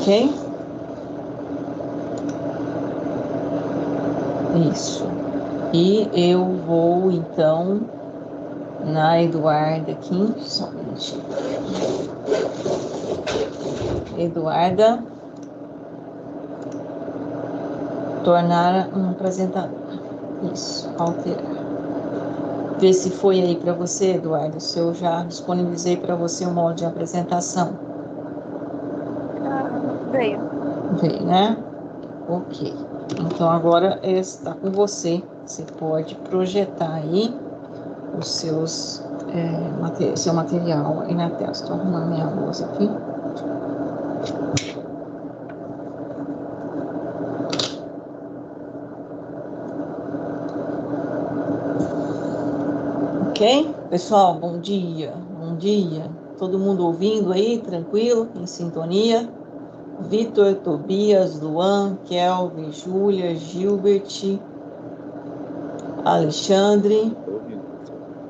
Ok? Isso. E eu vou, então, na Eduarda aqui. Só um minutinho. Eduarda. Tornar um apresentador. Isso, alterar. Vê se foi aí para você, Eduardo, se eu já disponibilizei para você o modo de apresentação. Veio. Veio, né? Ok. Então, agora está com você. Você pode projetar aí os seus, seu material aí na tela. Estou arrumando minha luz aqui. Ok? Pessoal, bom dia. Bom dia. Todo mundo ouvindo aí, tranquilo, em sintonia? Vitor, Tobias, Luan, Kelvin, Júlia, Gilbert, Alexandre.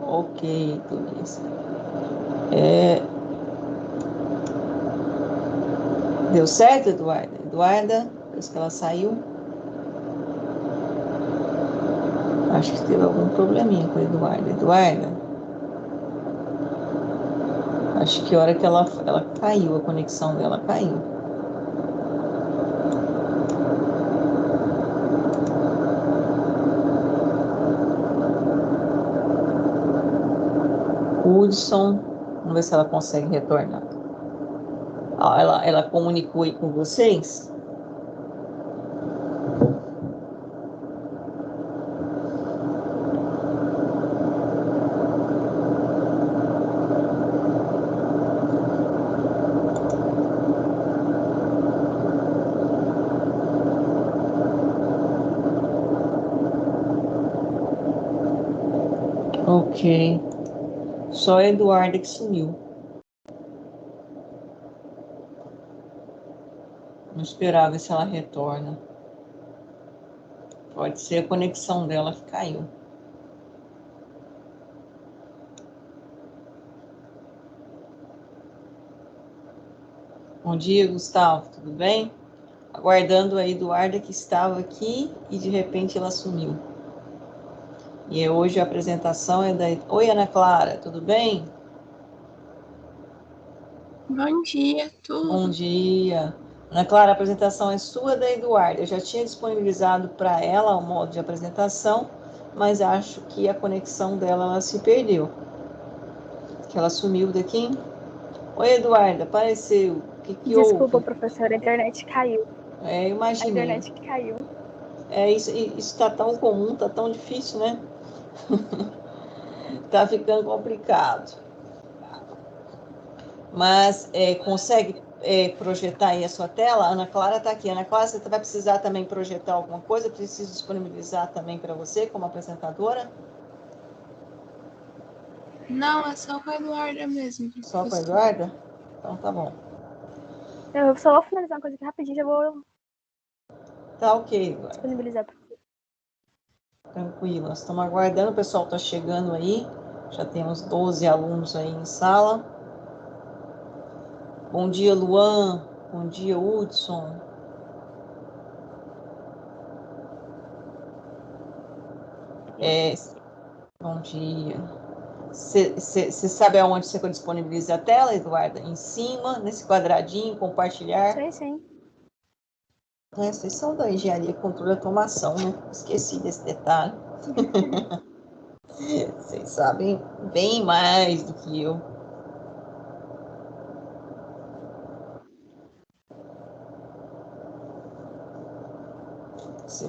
Ok, Tobias. Deu certo, Eduarda? Eduarda, depois que ela saiu. Acho que teve algum probleminha com a Eduarda. Eduarda? Acho que a hora que ela caiu, a conexão dela caiu. Hudson, vamos ver se ela consegue retornar. Ela comunicou aí com vocês? Ok. Só a Eduarda que sumiu. Vamos esperar ver se ela retorna. Pode ser a conexão dela que caiu. Bom dia, Gustavo, tudo bem? Aguardando a Eduarda que estava aqui e de repente ela sumiu. E hoje a apresentação é da... Oi, Ana Clara, tudo bem? Bom dia, tudo. Bom dia. Ana Clara, a apresentação é sua da Eduarda. Eu já tinha disponibilizado para ela o modo de apresentação, mas acho que a conexão dela ela se perdeu. Que ela sumiu daqui. Oi, Eduarda, apareceu. O que Desculpa, houve? professora, a internet caiu. Imaginei. A internet caiu. Isso está tão comum, está tão difícil, né? Tá ficando complicado. Mas consegue projetar aí a sua tela? A Ana Clara está aqui. Ana Clara, você vai precisar também projetar alguma coisa? Preciso disponibilizar também para você como apresentadora? Não, é só com a Eduarda mesmo. Só com a Eduarda? Então tá bom. Eu só vou finalizar uma coisa aqui rapidinho, já vou Tá ok, Eduarda. disponibilizar para você. Tranquilo, nós estamos aguardando, o pessoal está chegando aí. Já temos 12 alunos aí em sala. Bom dia, Luan. Bom dia, Hudson. Bom dia. Você sabe aonde você disponibiliza a tela, Eduarda? Em cima, nesse quadradinho, compartilhar? Sim. Vocês são da engenharia, controle e automação, né? Esqueci desse detalhe. Vocês sabem bem mais do que eu. Você...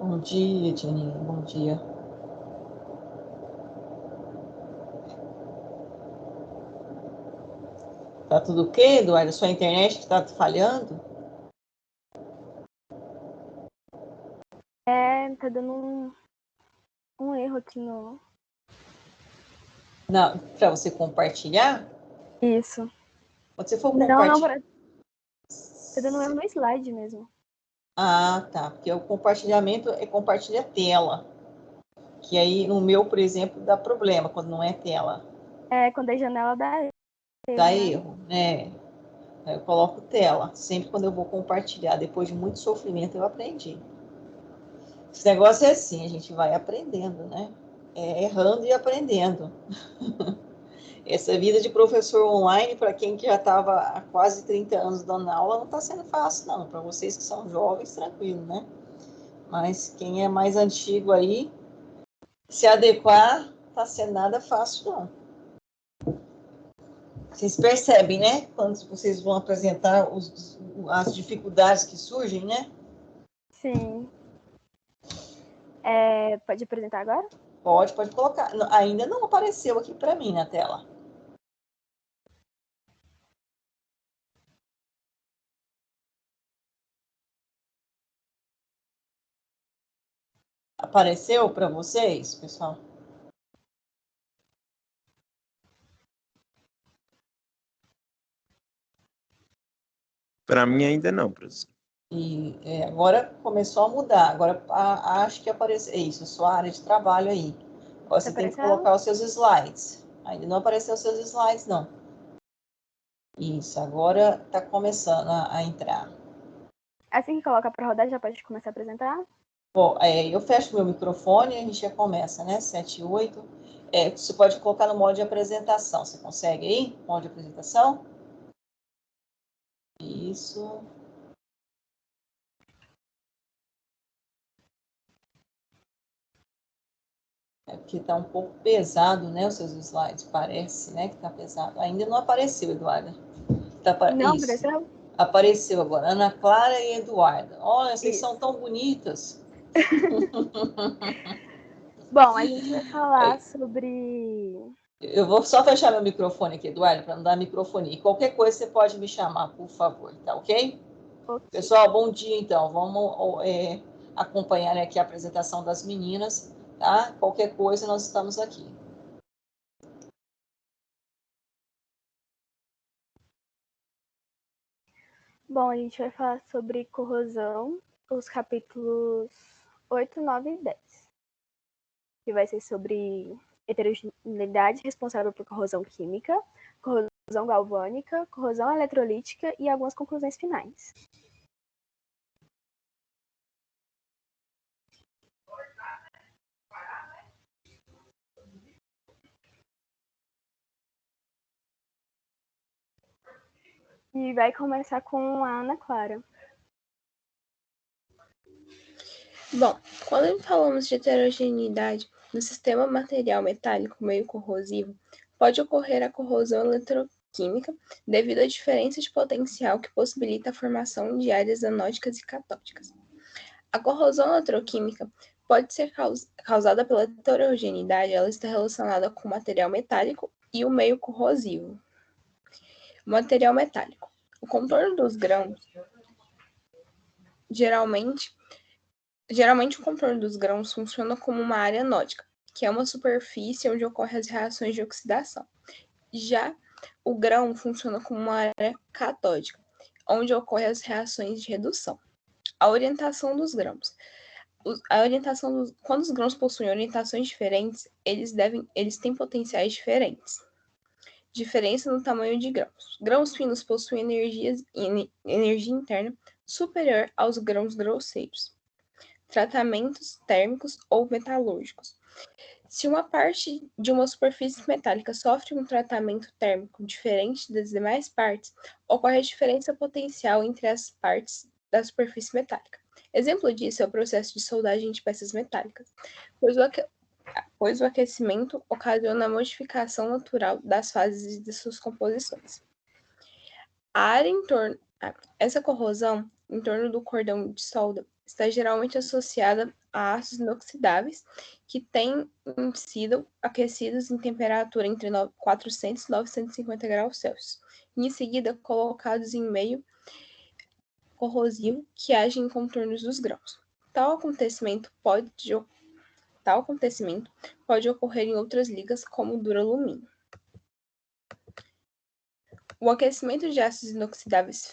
Bom dia, Janine. Bom dia. Tá tudo ok, Eduardo? Sua internet que está falhando? Tá dando um erro aqui no... Não, para você compartilhar? Isso. Quando você for Não, compartilhar... tá dando erro no slide mesmo. Ah, tá. Porque o compartilhamento é compartilha tela. Que aí, no meu, por exemplo, dá problema quando não é tela. Quando é janela dá erro. Dá Né? erro, né? Eu coloco tela. Sempre quando eu vou compartilhar, depois de muito sofrimento, eu aprendi. Esse negócio é assim, a gente vai aprendendo, né? Errando e aprendendo. Essa vida de professor online, para quem já estava há quase 30 anos dando aula, não está sendo fácil, não. Para vocês que são jovens, tranquilo, né? Mas quem é mais antigo aí, se adequar, está sendo nada fácil, não. Vocês percebem, né? Quando vocês vão apresentar as dificuldades que surgem, né? Sim. Pode apresentar agora? Pode colocar. Ainda não apareceu aqui para mim na tela. Apareceu para vocês, pessoal? Para mim ainda não, professor. E agora começou a mudar. Agora acho que apareceu. Isso, sua área de trabalho aí. Agora você tem que colocar os seus slides. Ainda não apareceu os seus slides, não. Isso, agora está começando a entrar. Assim que coloca para rodar, já pode começar a apresentar? Bom, eu fecho meu microfone e a gente já começa, né? 7 e 8. Você pode colocar no modo de apresentação. Você consegue aí? Modo de apresentação? Isso. Porque está um pouco pesado, né? Os seus slides. Parece, né? Que está pesado. Ainda não apareceu, Eduarda. Não, Isso. apareceu? Apareceu agora. Ana Clara e Eduarda. Olha, vocês são tão bonitas. Bom, a gente vai falar sobre... Eu vou só fechar meu microfone aqui, Eduardo, para não dar microfone. E qualquer coisa você pode me chamar, por favor, tá ok? Okay. Pessoal, bom dia, então. Vamos acompanhar aqui a apresentação das meninas, tá? Qualquer coisa, nós estamos aqui. Bom, a gente vai falar sobre corrosão, os capítulos 8, 9 e 10. Que vai ser sobre heterogeneidade responsável por corrosão química, corrosão galvânica, corrosão eletrolítica e algumas conclusões finais. E vai começar com a Ana Clara. Bom, quando falamos de heterogeneidade no sistema material metálico meio corrosivo, pode ocorrer a corrosão eletroquímica devido à diferença de potencial que possibilita a formação de áreas anódicas e catódicas. A corrosão eletroquímica pode ser causada pela heterogeneidade, ela está relacionada com o material metálico e o meio corrosivo. Material metálico. O contorno dos grãos, geralmente o contorno dos grãos funciona como uma área anódica, que é uma superfície onde ocorrem as reações de oxidação. Já o grão funciona como uma área catódica, onde ocorrem as reações de redução. A orientação dos grãos. Quando os grãos possuem orientações diferentes, eles têm potenciais diferentes. Diferença no tamanho de grãos. Grãos finos possuem energia interna superior aos grãos grosseiros. Tratamentos térmicos ou metalúrgicos. Se uma parte de uma superfície metálica sofre um tratamento térmico diferente das demais partes, ocorre a diferença potencial entre as partes da superfície metálica. Exemplo disso é o processo de soldagem de peças metálicas, pois o aquecimento ocasiona a modificação natural das fases de suas composições. A área em torno, essa corrosão em torno do cordão de solda está geralmente associada a aços inoxidáveis que têm sido aquecidos em temperatura entre 400 e 950 graus Celsius, e em seguida colocados em meio corrosivo que age em contornos dos grãos. Tal acontecimento pode ocorrer em outras ligas, como o duralumínio. O aquecimento de ácidos inoxidáveis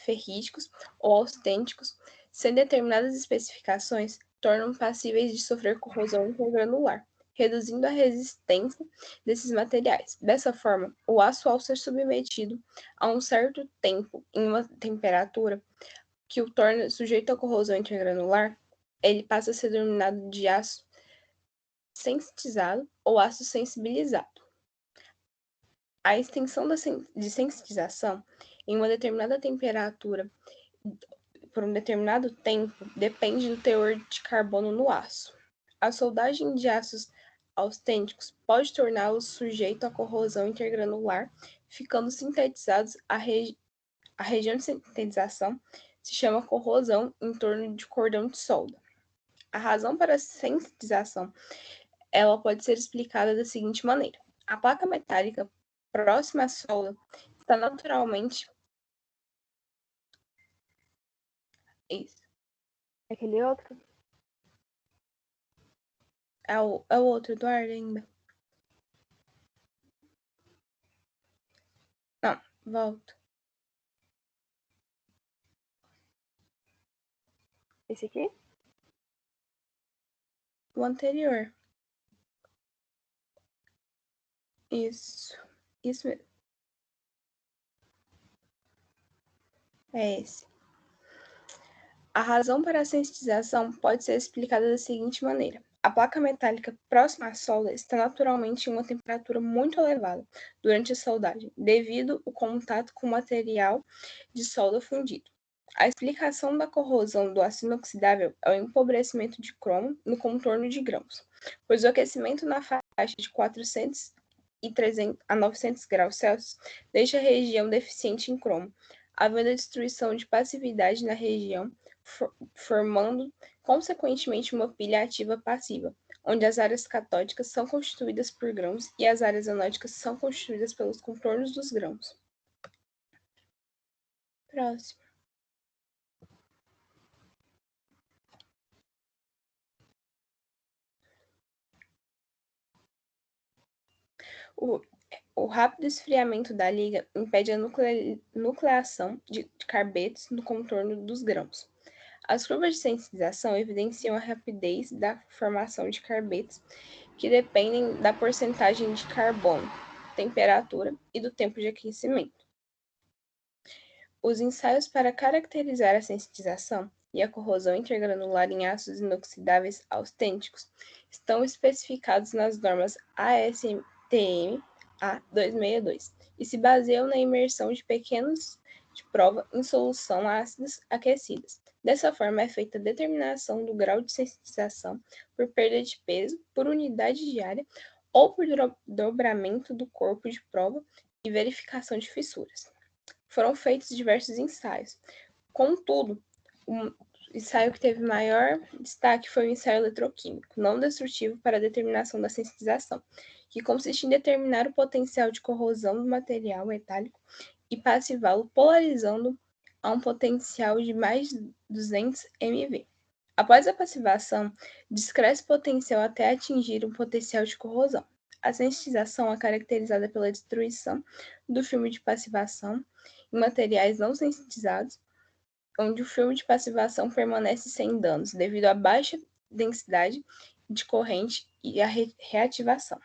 ferríticos ou austênicos, sem determinadas especificações, tornam passíveis de sofrer corrosão intergranular, reduzindo a resistência desses materiais. Dessa forma, o aço, ao ser submetido a um certo tempo em uma temperatura que o torna sujeito à corrosão intergranular, ele passa a ser denominado de aço sensitizado ou aço sensibilizado. A extensão de sensitização em uma determinada temperatura por um determinado tempo depende do teor de carbono no aço. A soldagem de aços austênicos pode torná-los sujeito à corrosão intergranular, ficando sintetizados. A região de sintetização se chama corrosão em torno de cordão de solda. A razão para a sensitização ela pode ser explicada da seguinte maneira: a placa metálica próxima à solda está naturalmente. Isso. Aquele outro? É o outro, Eduardo, ainda. Não, volta. Esse aqui? O anterior. Isso mesmo. É esse. A razão para a sensitização pode ser explicada da seguinte maneira: a placa metálica próxima à solda está naturalmente em uma temperatura muito elevada durante a soldagem, devido ao contato com o material de solda fundido. A explicação da corrosão do aço inoxidável é o empobrecimento de cromo no contorno de grãos, pois o aquecimento na faixa de 400 e 300 a 900 graus Celsius deixa a região deficiente em cromo, havendo a destruição de passividade na região, formando, consequentemente, uma pilha ativa passiva, onde as áreas catódicas são constituídas por grãos e as áreas anódicas são constituídas pelos contornos dos grãos. Próximo. O rápido esfriamento da liga impede a nucleação de carbetos no contorno dos grãos. As curvas de sensitização evidenciam a rapidez da formação de carbetos, que dependem da porcentagem de carbono, temperatura e do tempo de aquecimento. Os ensaios para caracterizar a sensitização e a corrosão intergranular em ácidos inoxidáveis austênicos estão especificados nas normas ASTM A262 e se baseiam na imersão de pequenos de prova em solução ácidas aquecidas. Dessa forma, é feita a determinação do grau de sensitização por perda de peso, por unidade diária ou por dobramento do corpo de prova e verificação de fissuras. Foram feitos diversos ensaios. Contudo, o ensaio que teve maior destaque foi o ensaio eletroquímico, não destrutivo para a determinação da sensitização, que consiste em determinar o potencial de corrosão do material metálico e passivá-lo polarizando a um potencial de mais 200 MV. Após a passivação, descresce o potencial até atingir um potencial de corrosão. A sensitização é caracterizada pela destruição do filme de passivação em materiais não sensitizados, onde o filme de passivação permanece sem danos devido à baixa densidade de corrente e à reativação.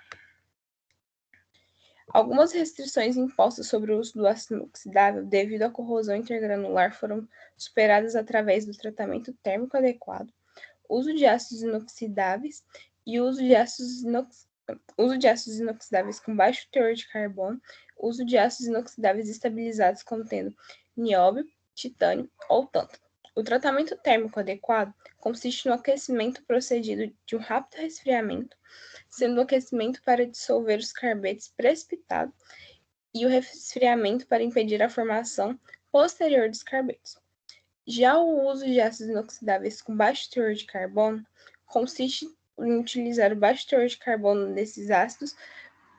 Algumas restrições impostas sobre o uso do ácido inoxidável devido à corrosão intergranular foram superadas através do tratamento térmico adequado, uso de ácidos inoxidáveis e uso de ácidos inoxidáveis com baixo teor de carbono, uso de ácidos inoxidáveis estabilizados contendo nióbio, titânio ou tântalo. O tratamento térmico adequado consiste no aquecimento procedido de um rápido resfriamento, sendo o aquecimento para dissolver os carbetos precipitado e o resfriamento para impedir a formação posterior dos carbetos. Já o uso de ácidos inoxidáveis com baixo teor de carbono consiste em utilizar o baixo teor de carbono desses ácidos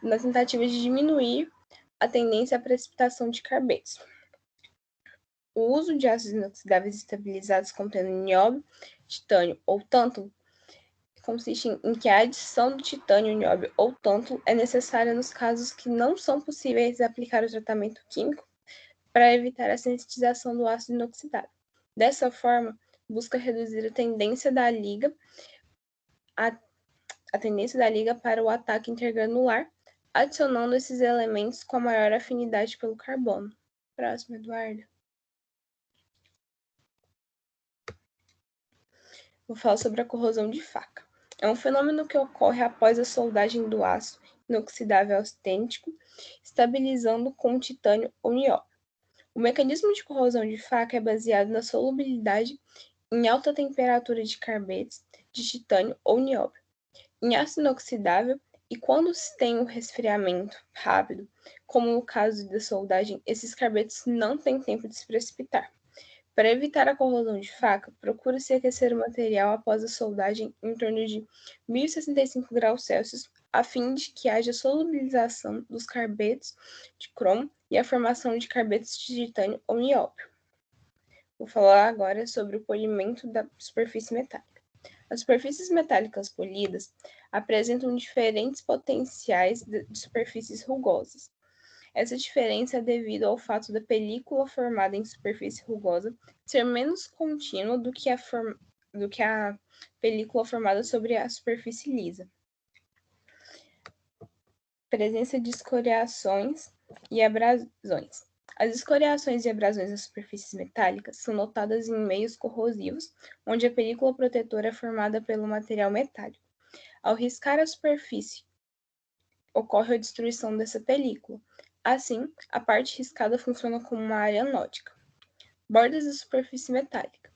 na tentativa de diminuir a tendência à precipitação de carbetos. O uso de ácidos inoxidáveis estabilizados contendo nióbio, titânio ou tântalo consiste em que a adição do titânio, nióbio ou tântalo é necessária nos casos que não são possíveis aplicar o tratamento químico para evitar a sensitização do ácido inoxidável. Dessa forma, busca reduzir a tendência da liga para o ataque intergranular, adicionando esses elementos com a maior afinidade pelo carbono. Próximo, Eduardo. Vou falar sobre a corrosão de faca. É um fenômeno que ocorre após a soldagem do aço inoxidável austênico, estabilizando com titânio ou nióbio. O mecanismo de corrosão de faca é baseado na solubilidade em alta temperatura de carbetes de titânio ou nióbio em aço inoxidável e quando se tem um resfriamento rápido, como no caso da soldagem, esses carbetes não têm tempo de se precipitar. Para evitar a corrosão de faca, procura-se aquecer o material após a soldagem em torno de 1065 graus Celsius, a fim de que haja solubilização dos carbetos de cromo e a formação de carbetos de titânio ou nióbio. Vou falar agora sobre o polimento da superfície metálica. As superfícies metálicas polidas apresentam diferentes potenciais de superfícies rugosas. Essa diferença é devido ao fato da película formada em superfície rugosa ser menos contínua do que a película formada sobre a superfície lisa. Presença de escoriações e abrasões. As escoriações e abrasões das superfícies metálicas são notadas em meios corrosivos, onde a película protetora é formada pelo material metálico. Ao riscar a superfície, ocorre a destruição dessa película. Assim, a parte riscada funciona como uma área anódica. Bordas da superfície metálica.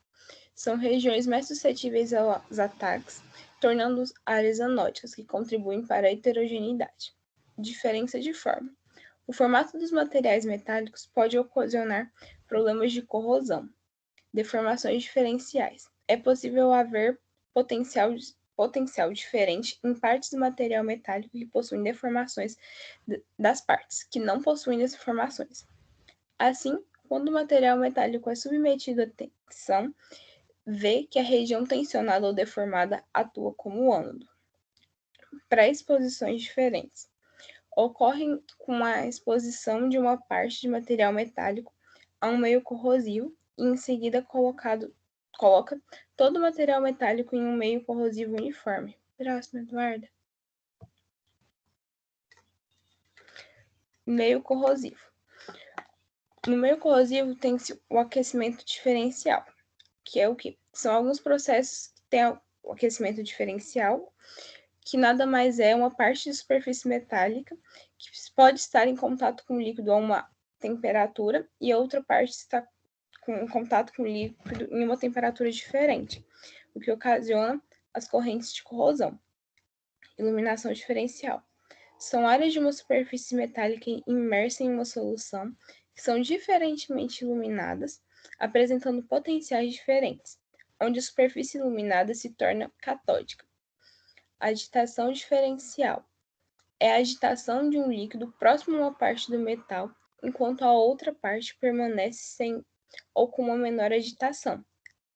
São regiões mais suscetíveis aos ataques, tornando-os áreas anódicas, que contribuem para a heterogeneidade. Diferença de forma. O formato dos materiais metálicos pode ocasionar problemas de corrosão. Deformações diferenciais. É possível haver potencial diferente em partes do material metálico que possuem deformações das partes que não possuem deformações. Assim, quando o material metálico é submetido a tensão, vê que a região tensionada ou deformada atua como ânodo. Pré-exposições diferentes. Ocorrem com a exposição de uma parte de material metálico a um meio corrosivo e em seguida coloca todo o material metálico em um meio corrosivo uniforme. Próximo, Eduardo. Meio corrosivo. No meio corrosivo tem-se o aquecimento diferencial, que é o que? São alguns processos que têm o aquecimento diferencial, que nada mais é uma parte de superfície metálica que pode estar em contato com o líquido a uma temperatura e a outra parte está em contato com o líquido em uma temperatura diferente, o que ocasiona as correntes de corrosão. Iluminação diferencial. São áreas de uma superfície metálica imersa em uma solução que são diferentemente iluminadas, apresentando potenciais diferentes, onde a superfície iluminada se torna catódica. Agitação diferencial. É a agitação de um líquido próximo a uma parte do metal, enquanto a outra parte permanece sem ou com uma menor agitação,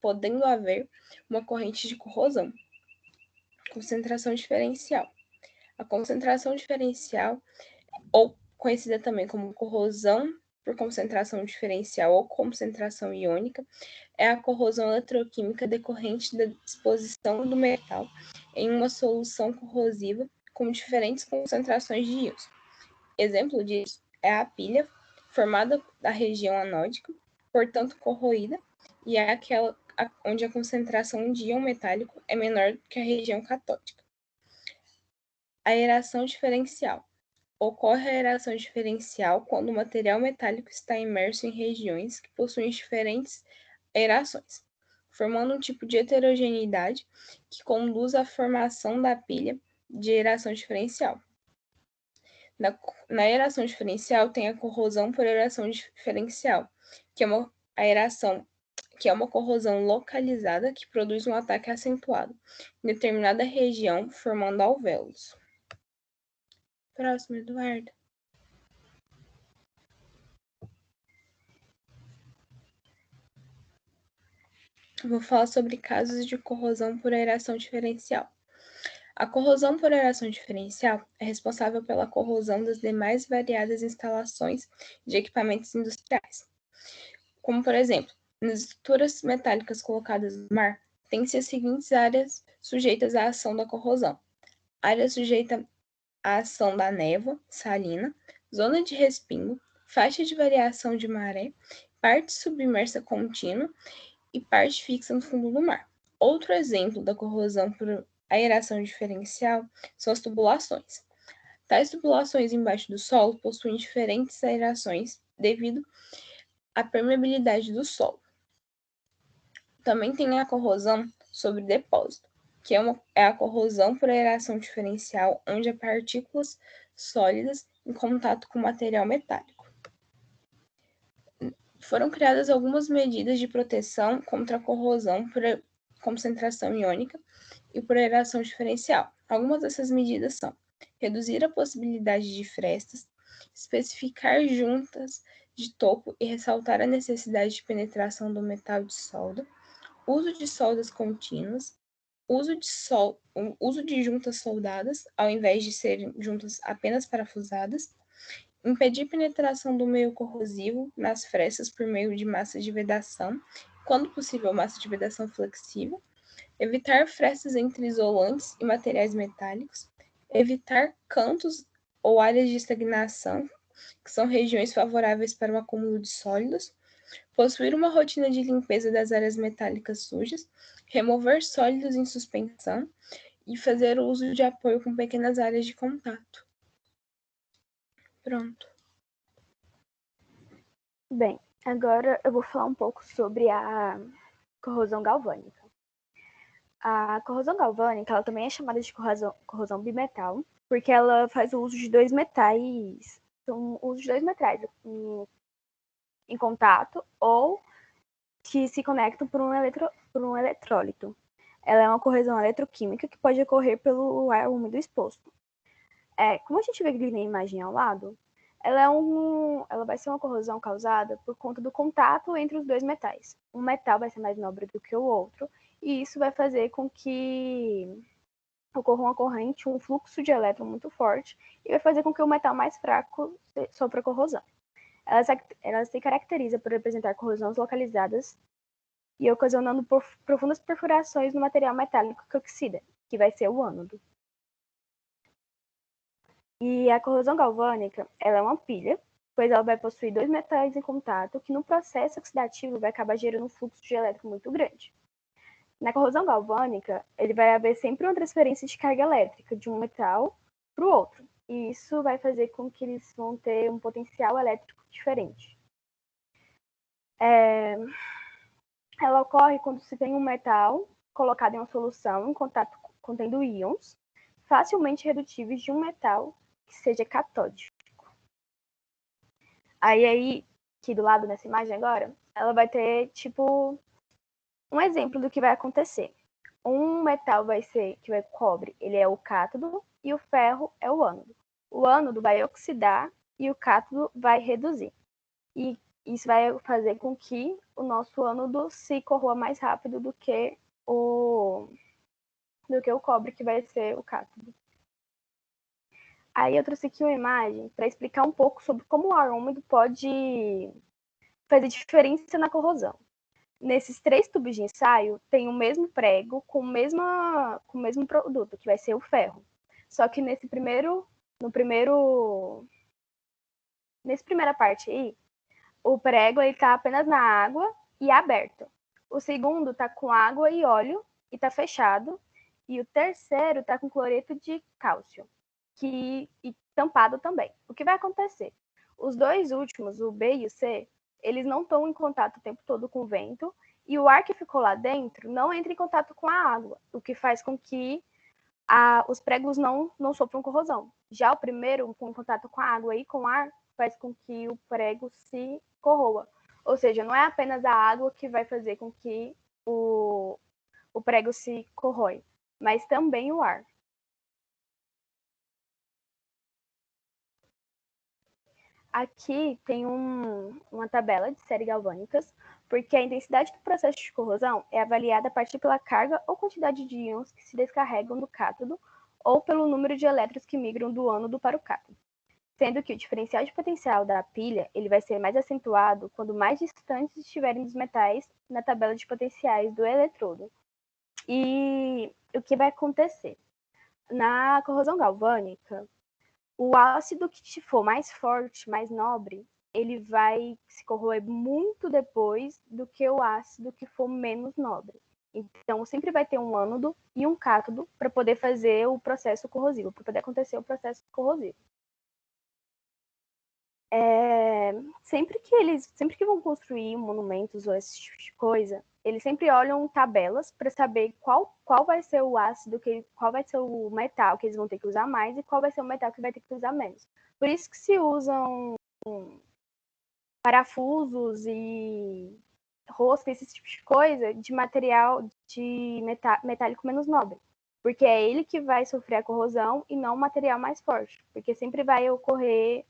podendo haver uma corrente de corrosão. Concentração diferencial. A concentração diferencial, ou conhecida também como corrosão por concentração diferencial ou concentração iônica, é a corrosão eletroquímica decorrente da disposição do metal em uma solução corrosiva com diferentes concentrações de íons. Exemplo disso é a pilha, formada da região anódica, portanto corroída, e é aquela onde a concentração de íon metálico é menor que a região catódica. Aeração diferencial. Ocorre a aeração diferencial quando o material metálico está imerso em regiões que possuem diferentes aerações, formando um tipo de heterogeneidade que conduz à formação da pilha de aeração diferencial. Na aeração diferencial tem a corrosão por aeração diferencial, que é uma corrosão localizada que produz um ataque acentuado em determinada região, formando alvéolos. Próximo, Eduardo. Vou falar sobre casos de corrosão por aeração diferencial. A corrosão por aeração diferencial é responsável pela corrosão das demais variadas instalações de equipamentos industriais, como, por exemplo, nas estruturas metálicas colocadas no mar, tem-se as seguintes áreas sujeitas à ação da corrosão: área sujeita à ação da névoa salina, zona de respingo, faixa de variação de maré, parte submersa contínua e parte fixa no fundo do mar. Outro exemplo da corrosão por aeração diferencial são as tubulações. Tais tubulações embaixo do solo possuem diferentes aerações devido à permeabilidade do solo. Também tem a corrosão sobre depósito, que é a corrosão por aeração diferencial, onde há partículas sólidas em contato com material metálico. Foram criadas algumas medidas de proteção contra a corrosão por concentração iônica e por aeração diferencial. Algumas dessas medidas são: reduzir a possibilidade de frestas, especificar juntas de topo e ressaltar a necessidade de penetração do metal de solda, uso de soldas contínuas, uso de juntas soldadas, ao invés de serem juntas apenas parafusadas, impedir penetração do meio corrosivo nas frestas por meio de massa de vedação, quando possível massa de vedação flexível, evitar frestas entre isolantes e materiais metálicos, evitar cantos ou áreas de estagnação, que são regiões favoráveis para o acúmulo de sólidos, possuir uma rotina de limpeza das áreas metálicas sujas, remover sólidos em suspensão e fazer uso de apoio com pequenas áreas de contato. Pronto. Bem, agora eu vou falar um pouco sobre a corrosão galvânica. A corrosão galvânica, ela também é chamada de corrosão bimetal, porque ela faz o uso de dois metais, em contato ou que se conectam por um eletrólito. Ela é uma corrosão eletroquímica que pode ocorrer pelo ar úmido exposto. Como a gente vê aqui na imagem ao lado, ela vai ser uma corrosão causada por conta do contato entre os dois metais. Um metal vai ser mais nobre do que o outro, e isso vai fazer com que ocorra uma corrente, um fluxo de elétron muito forte, e vai fazer com que o metal mais fraco sofra corrosão. Ela se caracteriza por apresentar corrosões localizadas e ocasionando profundas perfurações no material metálico que oxida, que vai ser o ânodo. E a corrosão galvânica, ela é uma pilha, pois ela vai possuir dois metais em contato, que no processo oxidativo vai acabar gerando um fluxo de elétron muito grande. Na corrosão galvânica, ele vai haver sempre uma transferência de carga elétrica de um metal para o outro, e isso vai fazer com que eles vão ter um potencial elétrico diferente. Ela ocorre quando se tem um metal colocado em uma solução em contato contendo íons facilmente redutíveis de um metal que seja catódico. Aí, aqui do lado nessa imagem agora, ela vai ter, tipo, um exemplo do que vai acontecer. Um metal que vai cobre, ele é o cátodo, e o ferro é o ânodo. O ânodo vai oxidar e o cátodo vai reduzir. E isso vai fazer com que o nosso ânodo se corroa mais rápido do que o cobre, que vai ser o cátodo. Aí eu trouxe aqui uma imagem para explicar um pouco sobre como o ar úmido pode fazer diferença na corrosão. Nesses 3 tubos de ensaio, tem o mesmo prego com o mesmo produto, que vai ser o ferro. Só que nessa primeira parte aí, o prego está apenas na água e aberto. O segundo está com água e óleo e está fechado. E o terceiro está com cloreto de cálcio e tampado também. O que vai acontecer? Os dois últimos, o B e o C, eles não estão em contato o tempo todo com o vento, e o ar que ficou lá dentro não entra em contato com a água, o que faz com que os pregos não sofram corrosão. Já o primeiro, com contato com a água e com o ar, faz com que o prego se corroa. Ou seja, não é apenas a água que vai fazer com que o prego se corrói, mas também o ar. Aqui tem uma tabela de séries galvânicas, porque a intensidade do processo de corrosão é avaliada a partir pela carga ou quantidade de íons que se descarregam do cátodo ou pelo número de elétrons que migram do ânodo para o cátodo, sendo que o diferencial de potencial da pilha ele vai ser mais acentuado quando mais distantes estiverem dos metais na tabela de potenciais do eletrodo. E o que vai acontecer? Na corrosão galvânica, o ácido que for mais forte, mais nobre, ele vai se corroer muito depois do que o ácido que for menos nobre. Então, sempre vai ter um ânodo e um cátodo para poder fazer o processo corrosivo, para poder acontecer o processo corrosivo. Sempre que vão construir monumentos ou esse tipo de coisa, eles sempre olham tabelas para saber qual vai ser o ácido, qual vai ser o metal que eles vão ter que usar mais e qual vai ser o metal que vai ter que usar menos. Por isso que se usam parafusos e rosca, esse tipo de coisa, de material de metálico menos nobre. Porque é ele que vai sofrer a corrosão e não o material mais forte. Porque sempre vai ocorrer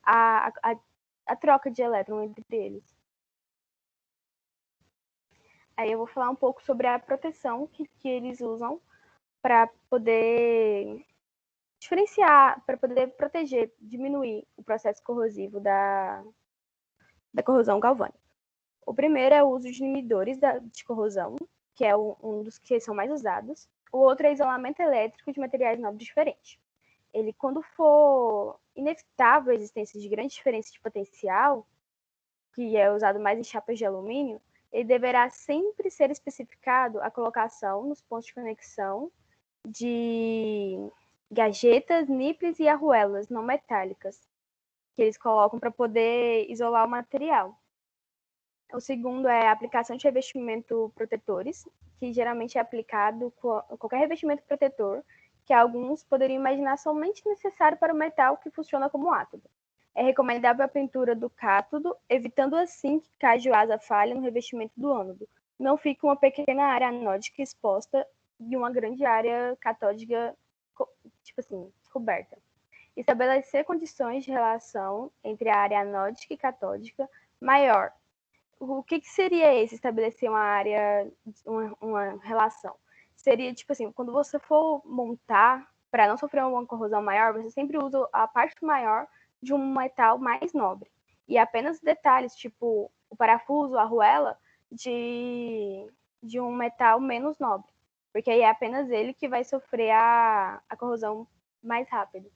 a troca de elétron entre eles. Aí eu vou falar um pouco sobre a proteção que eles usam para poder diferenciar, para poder proteger, diminuir o processo corrosivo da corrosão galvânica. O primeiro é o uso de inibidores de corrosão, que é um dos que são mais usados. O outro é isolamento elétrico de materiais nobres diferentes. Ele, quando for inevitável a existência de grande diferença de potencial, que é usado mais em chapas de alumínio, ele deverá sempre ser especificado a colocação nos pontos de conexão de gajetas, niples e arruelas não metálicas, que eles colocam para poder isolar o material. O segundo é a aplicação de revestimento protetores, que geralmente é aplicado com qualquer revestimento protetor, que alguns poderiam imaginar somente necessário para o metal que funciona como átodo. É recomendável a pintura do cátodo, evitando assim que caso asa falha no revestimento do ânodo. Não fique uma pequena área anódica exposta e uma grande área catódica, tipo assim, coberta. Estabelecer condições de relação entre a área anódica e catódica maior. O que seria esse estabelecer uma área, uma relação? Seria, tipo assim, quando você for montar, para não sofrer uma corrosão maior, você sempre usa a parte maior de um metal mais nobre. E apenas detalhes, tipo o parafuso, a arruela, de um metal menos nobre. Porque aí é apenas ele que vai sofrer a corrosão mais rápido.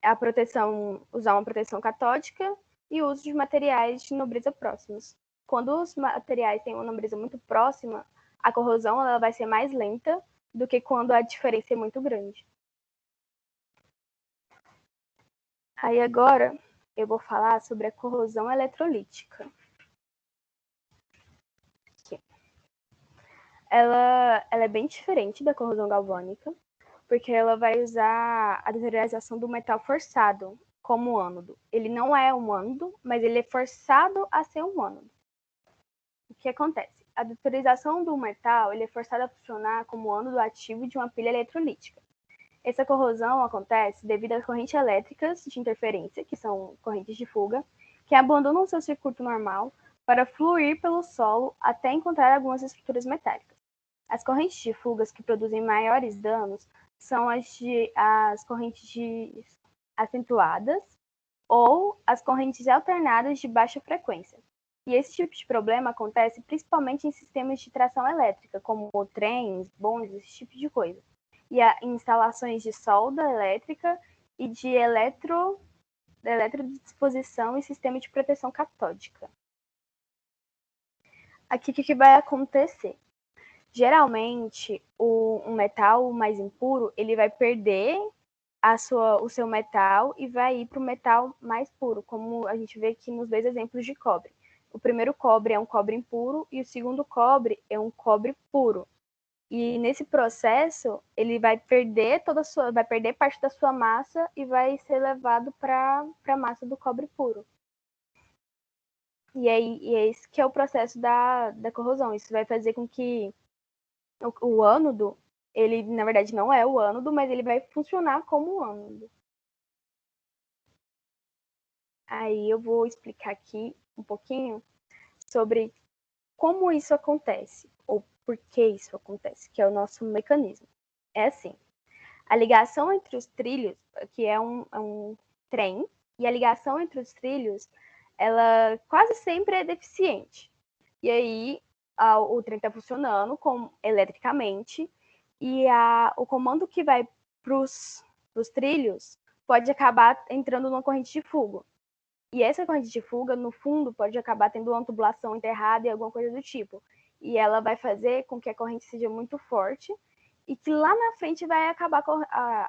A proteção, usar uma proteção catódica e o uso de materiais de nobreza próximos. Quando os materiais têm uma nobreza muito próxima, a corrosão ela vai ser mais lenta do que quando a diferença é muito grande. Aí agora eu vou falar sobre a corrosão eletrolítica. Aqui. Ela é bem diferente da corrosão galvânica, porque ela vai usar a deteriorização do metal forçado como ânodo. Ele não é um ânodo, mas ele é forçado a ser um ânodo. O que acontece? A deteriorização do metal ele é forçado a funcionar como ânodo ativo de uma pilha eletrolítica. Essa corrosão acontece devido às correntes elétricas de interferência, que são correntes de fuga, que abandonam seu circuito normal para fluir pelo solo até encontrar algumas estruturas metálicas. As correntes de fugas que produzem maiores danos são as correntes acentuadas ou as correntes alternadas de baixa frequência. E esse tipo de problema acontece principalmente em sistemas de tração elétrica, como trens, bondes, esse tipo de coisa. E em instalações de solda elétrica e de eletrodisposição e sistema de proteção catódica. Aqui o que vai acontecer? Geralmente, um metal mais impuro, ele vai perder o seu metal e vai ir para o metal mais puro, como a gente vê aqui nos dois exemplos de cobre. O primeiro cobre é um cobre impuro e o segundo cobre é um cobre puro. E nesse processo, ele vai perder vai perder parte da sua massa e vai ser levado para a massa do cobre puro. E é esse que é o processo da corrosão. Isso vai fazer com que o ânodo, ele na verdade não é o ânodo, mas ele vai funcionar como um ânodo. Aí eu vou explicar aqui um pouquinho sobre como isso acontece, ou por que isso acontece, que é o nosso mecanismo. É assim, a ligação entre os trilhos, que é um trem, e a ligação entre os trilhos, ela quase sempre é deficiente. E aí, o trem está funcionando eletricamente, e o comando que vai para os trilhos pode acabar entrando numa corrente de fuga. E essa corrente de fuga, no fundo, pode acabar tendo uma tubulação enterrada e alguma coisa do tipo. E ela vai fazer com que a corrente seja muito forte e que lá na frente vai acabar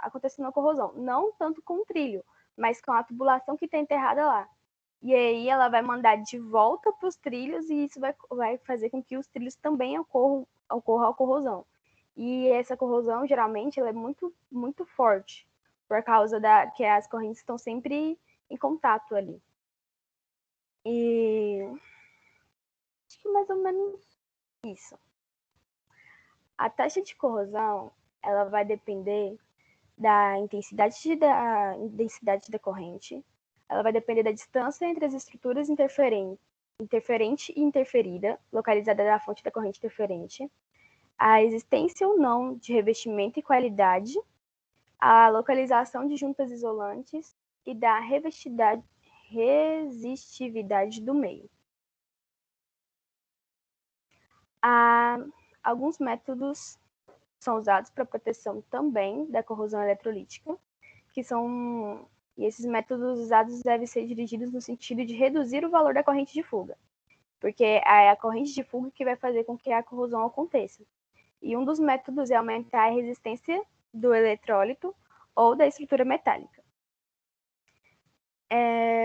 acontecendo a corrosão. Não tanto com o trilho, mas com a tubulação que está enterrada lá. E aí ela vai mandar de volta para os trilhos e isso vai fazer com que os trilhos também ocorra a corrosão. E essa corrosão, geralmente, ela é muito, muito forte, por causa que as correntes estão sempre em contato ali. E acho que mais ou menos isso. A taxa de corrosão, ela vai depender da intensidade da corrente, ela vai depender da distância entre as estruturas interferente e interferida, localizada na fonte da corrente interferente, a existência ou não de revestimento e qualidade, a localização de juntas isolantes e da resistividade do meio. Alguns métodos são usados para proteção também da corrosão eletrolítica, e esses métodos usados devem ser dirigidos no sentido de reduzir o valor da corrente de fuga, porque é a corrente de fuga que vai fazer com que a corrosão aconteça. E um dos métodos é aumentar a resistência do eletrólito ou da estrutura metálica.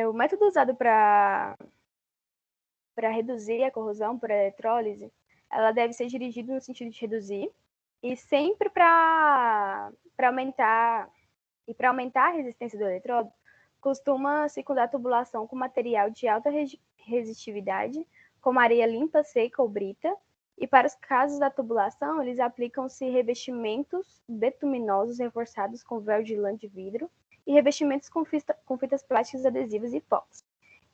O método usado para reduzir a corrosão por eletrólise, ela deve ser dirigida no sentido de reduzir, e sempre para aumentar a resistência do eletrodo, costuma secundar a tubulação com material de alta resistividade, como areia limpa, seca ou brita, e para os casos da tubulação, eles aplicam-se revestimentos betuminosos reforçados com véu de lã de vidro e revestimentos com fitas plásticas adesivas e epóxi.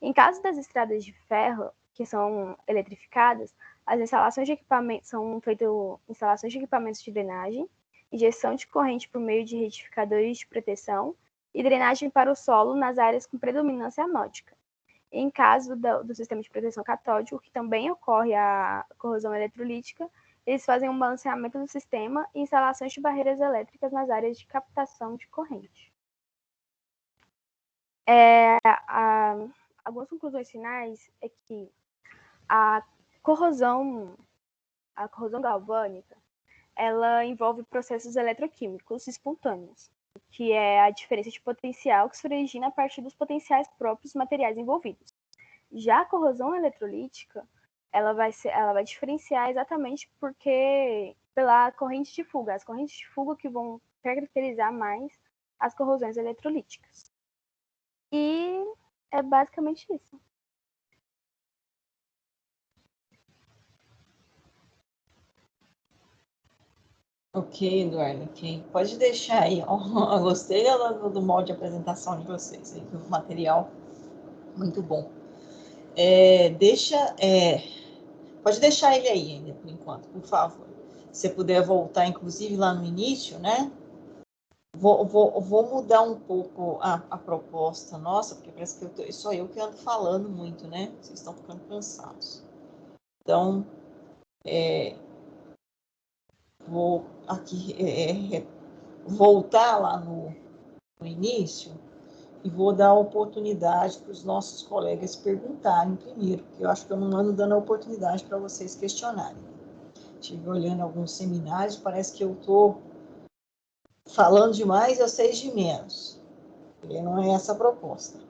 Em caso das estradas de ferro, que são eletrificadas, as instalações de equipamentos são feitas instalações de equipamentos de drenagem, injeção de corrente por meio de retificadores de proteção e drenagem para o solo nas áreas com predominância anódica. Em caso do sistema de proteção catódico, que também ocorre a corrosão eletrolítica, eles fazem um balanceamento do sistema e instalações de barreiras elétricas nas áreas de captação de corrente. Algumas conclusões finais é que a corrosão galvânica, ela envolve processos eletroquímicos espontâneos, que é a diferença de potencial que se origina a partir dos potenciais próprios materiais envolvidos. Já a corrosão eletrolítica, ela vai diferenciar exatamente pela corrente de fuga, as correntes de fuga que vão caracterizar mais as corrosões eletrolíticas. E é basicamente isso. Ok, Eduardo, ok. Pode deixar aí. Eu gostei do molde de apresentação de vocês, aí, do material. Muito bom. Pode deixar ele aí ainda, por enquanto, por favor. Se você puder voltar, inclusive, lá no início, né? Vou mudar um pouco a proposta nossa, porque parece que sou eu que ando falando muito, né? Vocês estão ficando cansados. Então, vou aqui voltar lá no início e vou dar a oportunidade para os nossos colegas perguntarem primeiro, porque eu acho que eu não ando dando a oportunidade para vocês questionarem. Estive olhando alguns seminários, parece que eu estou falando demais e vocês de menos. E não é essa a proposta.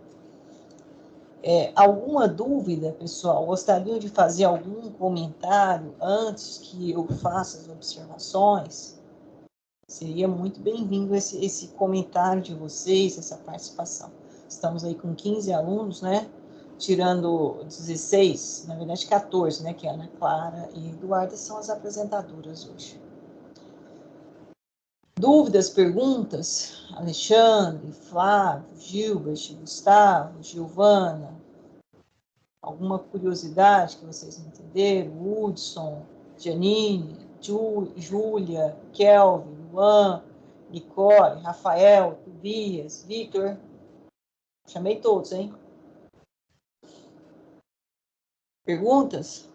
Alguma dúvida, pessoal? Gostariam de fazer algum comentário antes que eu faça as observações? Seria muito bem-vindo esse comentário de vocês, essa participação. Estamos aí com 15 alunos, né? Tirando 16, na verdade 14, né? Que a Ana Clara e a Eduarda são as apresentadoras hoje. Dúvidas, perguntas? Alexandre, Flávio, Gilbert, Gustavo, Giovana? Alguma curiosidade que vocês entenderam? Hudson, Janine, Júlia, Kelvin, Luan, Nicole, Rafael, Tobias, Vitor. Chamei todos, hein? Perguntas?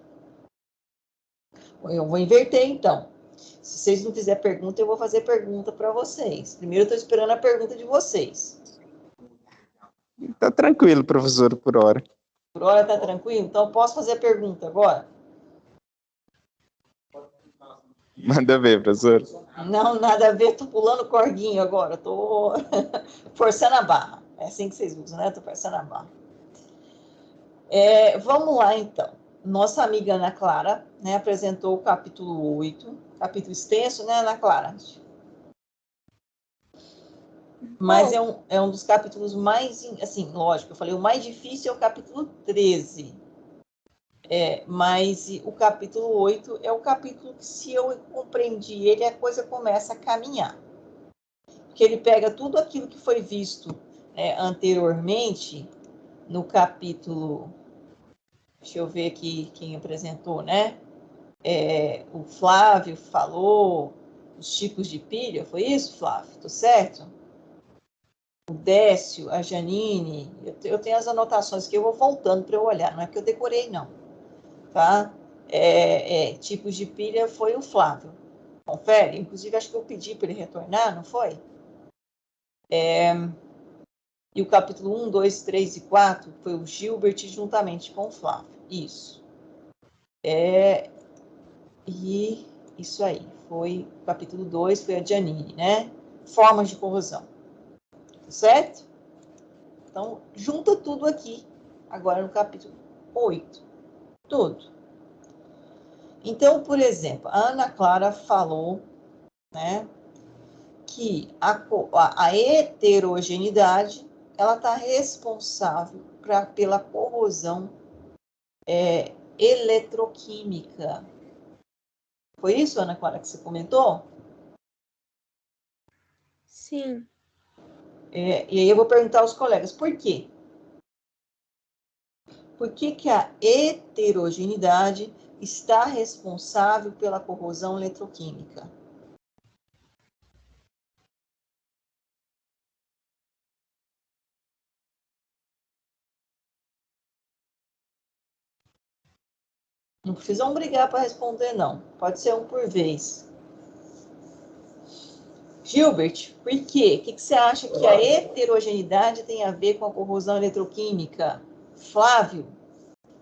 Eu vou inverter, então. Se vocês não fizerem pergunta, eu vou fazer pergunta para vocês. Primeiro, eu estou esperando a pergunta de vocês. Tá tranquilo, professor, por hora. Por hora tá tranquilo? Então, posso fazer a pergunta agora? Manda ver, professor. Não, nada a ver. Tô pulando corguinho agora. Tô forçando a barra. É assim que vocês usam, né? Tô forçando a barra. Vamos lá, então. Nossa amiga Ana Clara, né, apresentou o capítulo 8. Capítulo extenso, né, Ana Clara? Mas é um dos capítulos mais, assim, lógico, eu falei, o mais difícil é o capítulo 13. Mas o capítulo 8 é o capítulo que, se eu compreendi ele, a coisa começa a caminhar. Porque ele pega tudo aquilo que foi visto, né, anteriormente, no capítulo... Deixa eu ver aqui quem apresentou, né? O Flávio falou os tipos de pilha, foi isso, Flávio? Tô certo? O Décio, a Janine, eu tenho as anotações que eu vou voltando para eu olhar, não é que eu decorei, não. Tá? Tipos de pilha foi o Flávio. Confere? Inclusive, acho que eu pedi para ele retornar, não foi? E o capítulo 1, 2, 3 e 4 foi o Gilbert juntamente com o Flávio. Isso. E isso aí. Foi o capítulo 2, foi a Janine, né? Formas de corrosão. Certo? Então, junta tudo aqui, agora no capítulo 8. Tudo. Então, por exemplo, a Ana Clara falou, né, que a heterogeneidade ela está responsável pela corrosão eletroquímica. Foi isso, Ana Clara, que você comentou? Sim. E aí eu vou perguntar aos colegas, por quê? Por que a heterogeneidade está responsável pela corrosão eletroquímica? Não precisam brigar para responder, não. Pode ser um por vez. Gilbert, por quê? O que você acha que a heterogeneidade tem a ver com a corrosão eletroquímica? Flávio,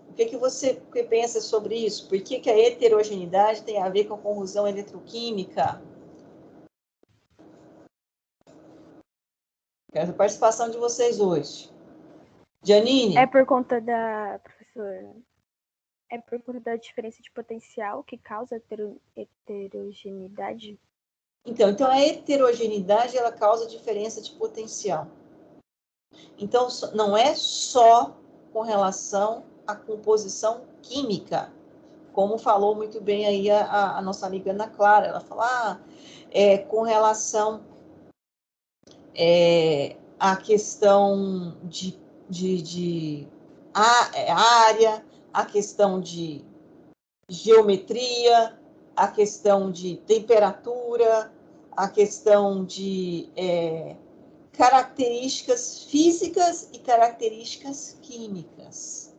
o que você pensa sobre isso? Por que a heterogeneidade tem a ver com a corrosão eletroquímica? Quero a participação de vocês hoje. Janine? É por conta da, professora, é por conta da diferença de potencial que causa heterogeneidade? Então a heterogeneidade ela causa diferença de potencial. Então, não é só com relação à composição química, como falou muito bem aí a nossa amiga Ana Clara. Ela fala, com relação à questão de área, a questão de geometria, a questão de temperatura, a questão de características físicas e características químicas.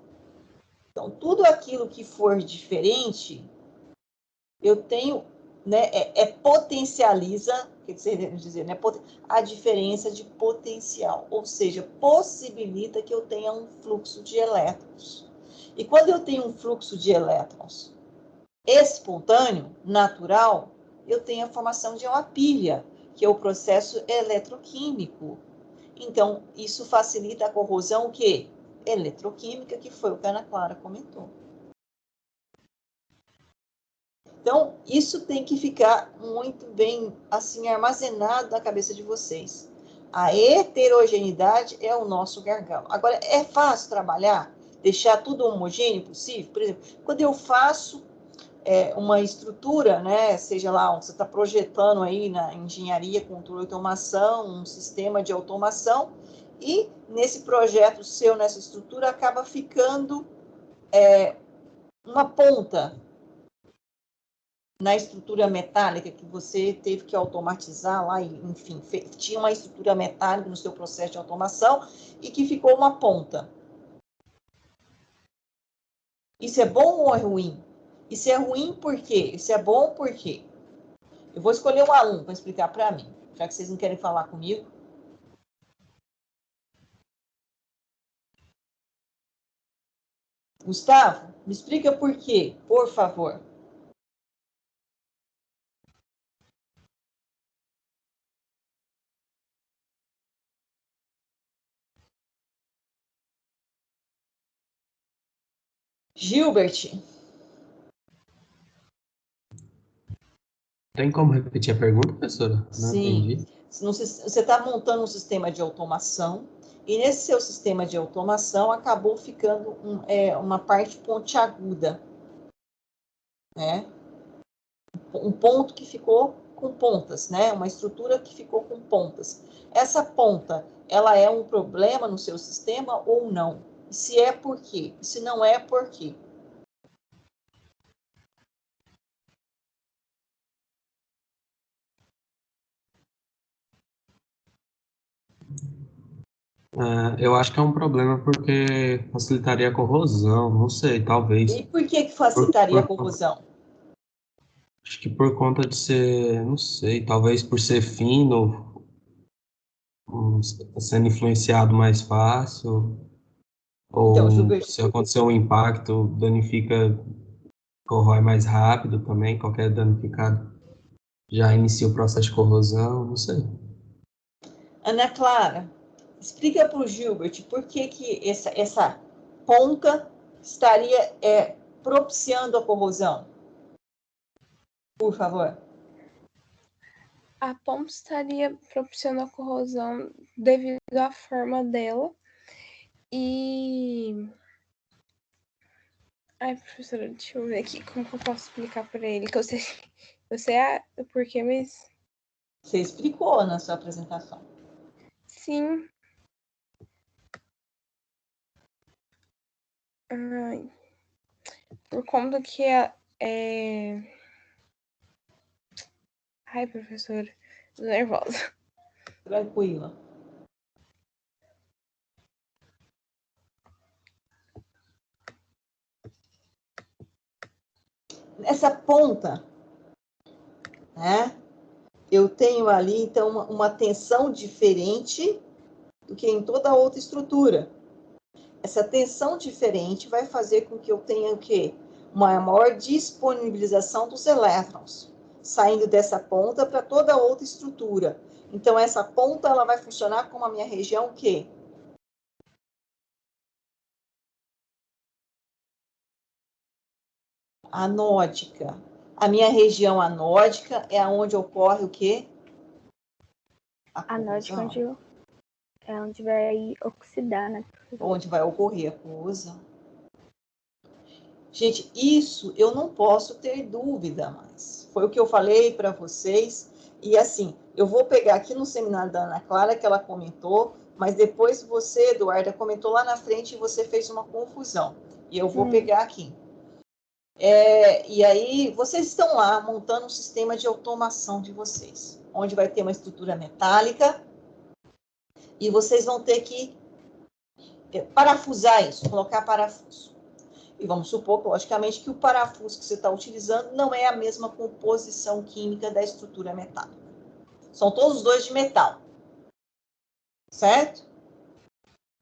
Então, tudo aquilo que for diferente, eu tenho, né, potencializa, quer dizer, né, a diferença de potencial, ou seja, possibilita que eu tenha um fluxo de elétrons. E quando eu tenho um fluxo de elétrons espontâneo, natural, eu tenho a formação de uma pilha, que é o processo eletroquímico. Então, isso facilita a corrosão, o quê? Eletroquímica, que foi o que a Ana Clara comentou. Então, isso tem que ficar muito bem, assim, armazenado na cabeça de vocês. A heterogeneidade é o nosso gargalo. Agora, é fácil trabalhar? Deixar tudo homogêneo possível? Por exemplo, quando eu faço uma estrutura, né, seja lá onde você está projetando aí na engenharia, controle e automação, um sistema de automação, e nesse projeto seu, nessa estrutura, acaba ficando uma ponta, na estrutura metálica que você teve que automatizar lá, enfim, tinha uma estrutura metálica no seu processo de automação e que ficou uma ponta. Isso é bom ou é ruim? Isso é ruim por quê? Isso é bom por quê? Eu vou escolher um aluno para explicar para mim, já que vocês não querem falar comigo. Gustavo, me explica por quê, por favor. Gilbert. Tem como repetir a pergunta, professora? Não Sim. entendi. Você está montando um sistema de automação e nesse seu sistema de automação acabou ficando uma parte pontiaguda, né? Um ponto que ficou com pontas, né? Uma estrutura que ficou com pontas. Essa ponta, ela é um problema no seu sistema ou não? E se é, por quê? E se não é, por quê? Eu acho que é um problema porque facilitaria a corrosão, não sei, talvez. E por que facilitaria a corrosão? Acho que por conta de ser, não sei, talvez por ser fino, sendo influenciado mais fácil, Então, ou Gilberto, se acontecer um impacto, danifica, corrói mais rápido também, qualquer danificado já inicia o processo de corrosão, não sei. Ana Clara, explica para o Gilbert por que essa ponta estaria propiciando a corrosão. Por favor. A ponta estaria propiciando a corrosão devido à forma dela. E... Ai, professora, deixa eu ver aqui como que eu posso explicar para ele. Que eu sei o porquê, mas... Você explicou na sua apresentação. Sim. Ai. Por conta que Ai, professora, tô nervosa. Tranquila. Essa ponta, né? Eu tenho ali, então, uma tensão diferente do que em toda outra estrutura. Essa tensão diferente vai fazer com que eu tenha o quê? Uma maior disponibilização dos elétrons, saindo dessa ponta para toda outra estrutura. Então, essa ponta ela vai funcionar como a minha região o quê? Anódica. A minha região anódica é onde ocorre o quê? Anódica é onde vai oxidar, né? Onde vai ocorrer a corrosão. Gente, isso eu não posso ter dúvida mais. Foi o que eu falei para vocês. E assim, eu vou pegar aqui no seminário da Ana Clara que ela comentou, mas depois você, Eduarda, comentou lá na frente e você fez uma confusão. E eu vou pegar aqui. E aí, vocês estão lá montando um sistema de automação de vocês, onde vai ter uma estrutura metálica e vocês vão ter que parafusar isso, colocar parafuso. E vamos supor, logicamente, que o parafuso que você está utilizando não é a mesma composição química da estrutura metálica. São todos os dois de metal. Certo?